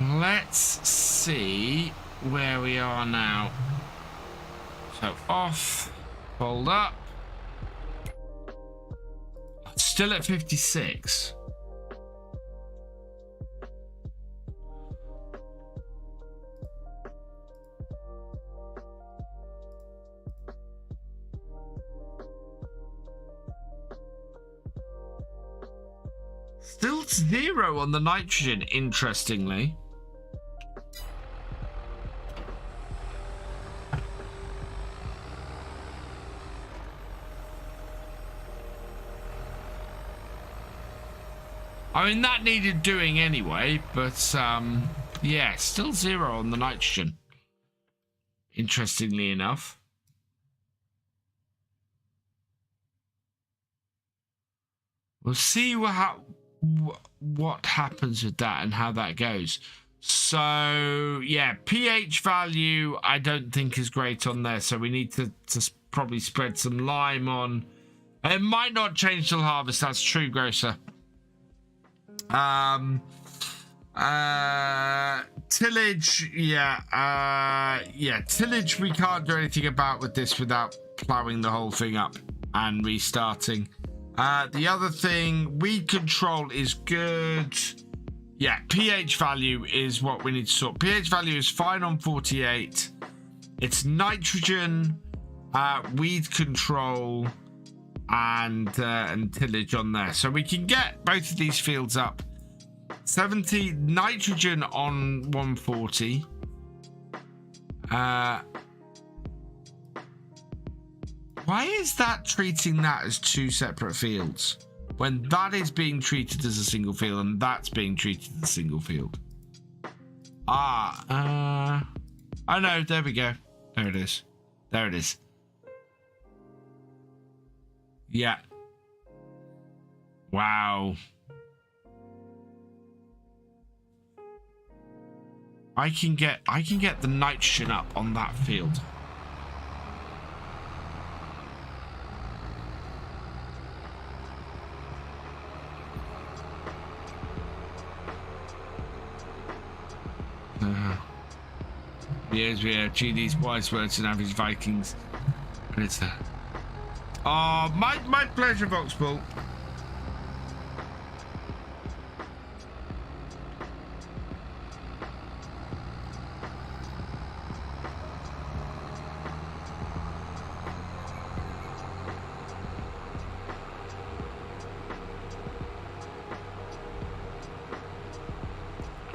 Let's see where we are now. So off, fold up. Still at 56. Still 0 on the nitrogen, interestingly. I mean, that needed doing anyway, but yeah, still 0 on the nitrogen. Interestingly enough. We'll see what happens with that and how that goes. So yeah, pH value I don't think is great on there, so we need to probably spread some lime on. It might not change till harvest, that's true, Grocer. Tillage, tillage we can't do anything about with this without plowing the whole thing up and restarting. The other thing, weed control is good. Yeah, pH value is what we need to sort. pH value is fine on 48. It's nitrogen, weed control, and tillage on there. So we can get both of these fields up. 70 nitrogen on 140. Why is that treating that as two separate fields when that is being treated as a single field and that's being treated as a single field? Oh no, there we go. There it is. There it is. Yeah. Wow. I can get the nitrogen up on that field. Yes, we have GD's wise words and average Vikings. And it's oh, my pleasure, Voxbull.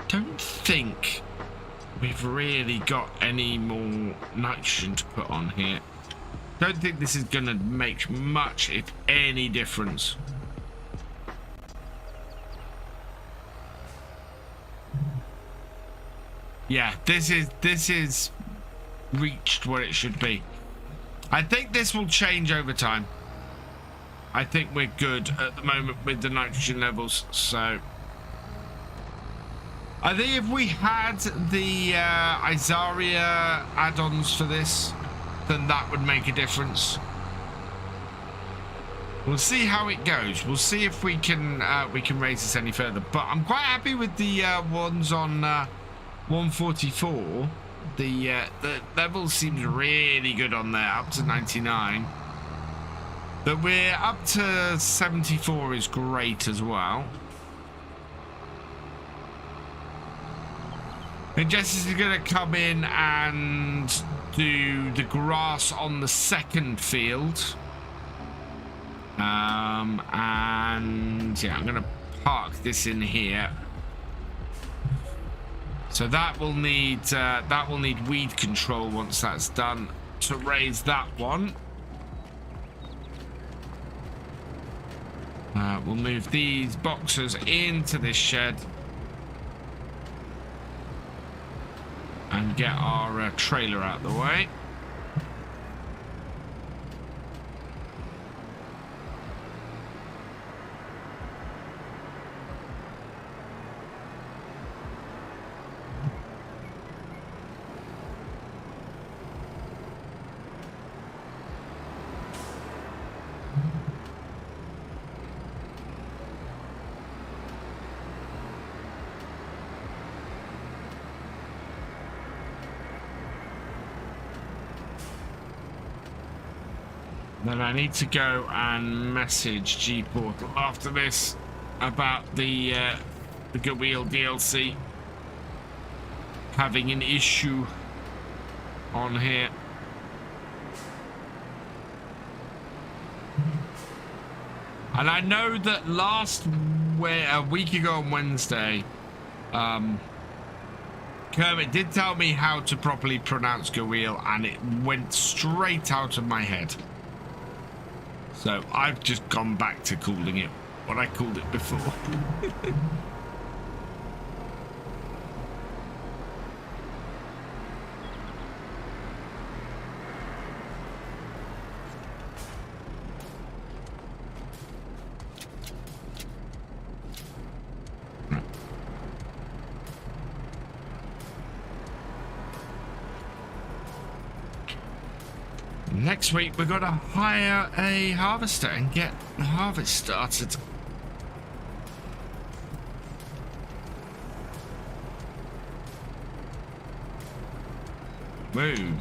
Don't think we've really got any more nitrogen to put on here. Don't think this is gonna make much, if any, difference. Yeah, this is reached what it should be. I think this will change over time. I think we're good at the moment with the nitrogen levels, so I think if we had the Isaria add-ons for this, then that would make a difference. We'll see how it goes. We'll see if we can raise this any further. But I'm quite happy with the ones on 144. The level seems really good on there, up to 99. That we're up to 74 is great as well. And Jess is going to come in and do the grass on the second field. And yeah, I'm going to park this in here. So that will need weed control once that's done to raise that one. We'll move these boxes into this shed. And get our trailer out of the way. Then I need to go and message G-Portal after this about the Good Wheel DLC having an issue on here. And I know that a week ago on Wednesday, Kermit did tell me how to properly pronounce Good Wheel, and it went straight out of my head. So I've just gone back to calling it what I called it before. Next week we've got to hire a harvester and get the harvest started. Move.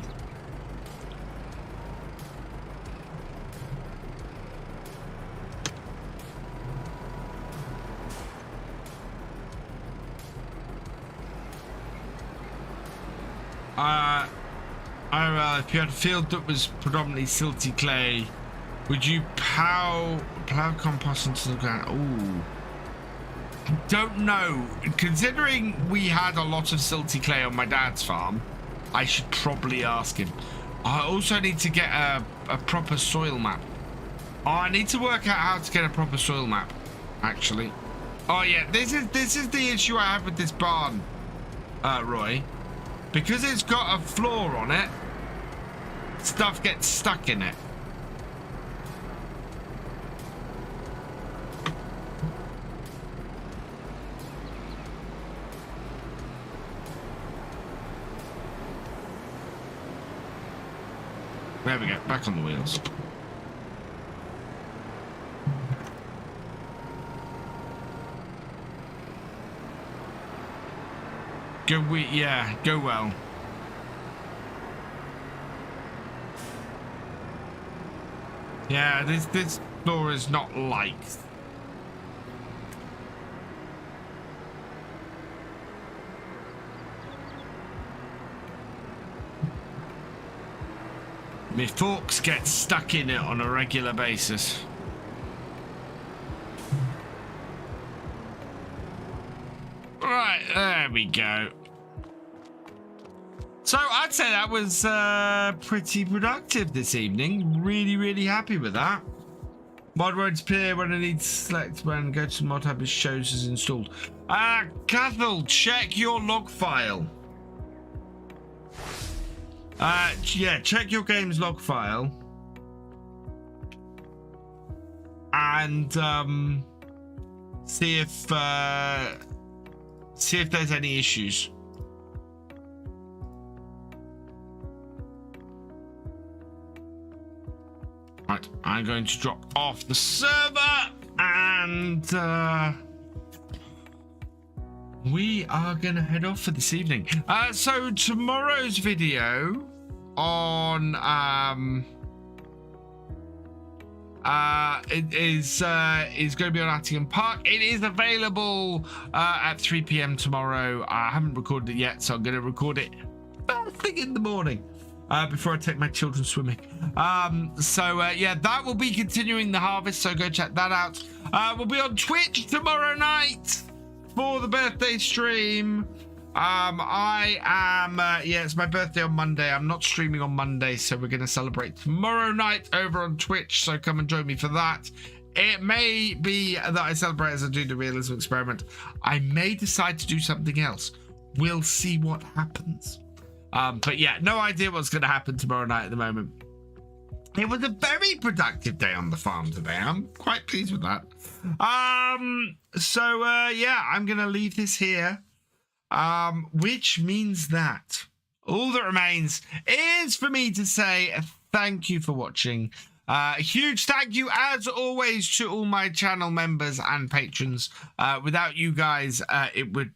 If you had a field that was predominantly silty clay, would you plow compost into the ground? Ooh, I don't know. Considering we had a lot of silty clay on my dad's farm, I should probably ask him. I also need to get a proper soil map. Oh, I need to work out how to get a proper soil map, actually. Oh yeah, this is the issue I have with this barn, Roy. Because it's got a floor on it, stuff gets stuck in it. There we go, back on the wheels. Go well. Yeah, this floor is not liked. My forks get stuck in it on a regular basis. Right, there we go. So I'd say that was pretty productive this evening. Really happy with that. Mod won't appear when I need to select when go to mod tab, it shows is installed. Cathal, check your log file. Yeah, check your game's log file. And see if there's any issues. Right, I'm going to drop off the server and we are going to head off for this evening. So tomorrow's video on it is going to be on Attingham Park. It is available at 3 p.m. tomorrow. I haven't recorded it yet, so I'm going to record it first thing in the morning. Before I take my children swimming. Yeah, that will be continuing the harvest, so go check that out. We'll be on Twitch tomorrow night for the birthday stream. It's my birthday on Monday. I'm not streaming on Monday, so we're going to celebrate tomorrow night over on Twitch, so come and join me for that. It may be that I celebrate as I do the realism experiment. I may decide to do something else. We'll see what happens. But yeah, no idea what's going to happen tomorrow night at the moment. It was a very productive day on the farm today. I'm quite pleased with that. Yeah, I'm going to leave this here. Which means that all that remains is for me to say thank you for watching. A huge thank you, as always, to all my channel members and patrons. Without you guys, it would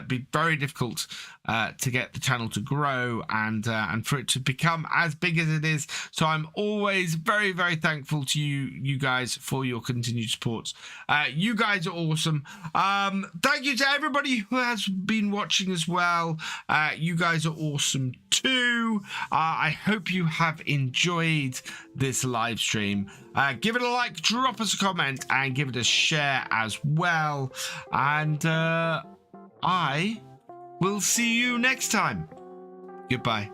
be very difficult to get the channel to grow and for it to become as big as it is. So I'm always very, very thankful to you guys for your continued support. You guys are awesome. Thank you to everybody who has been watching as well. You guys are awesome too. I hope you have enjoyed this live stream. Give it a like, drop us a comment, and give it a share as well. And I will see you next time. Goodbye.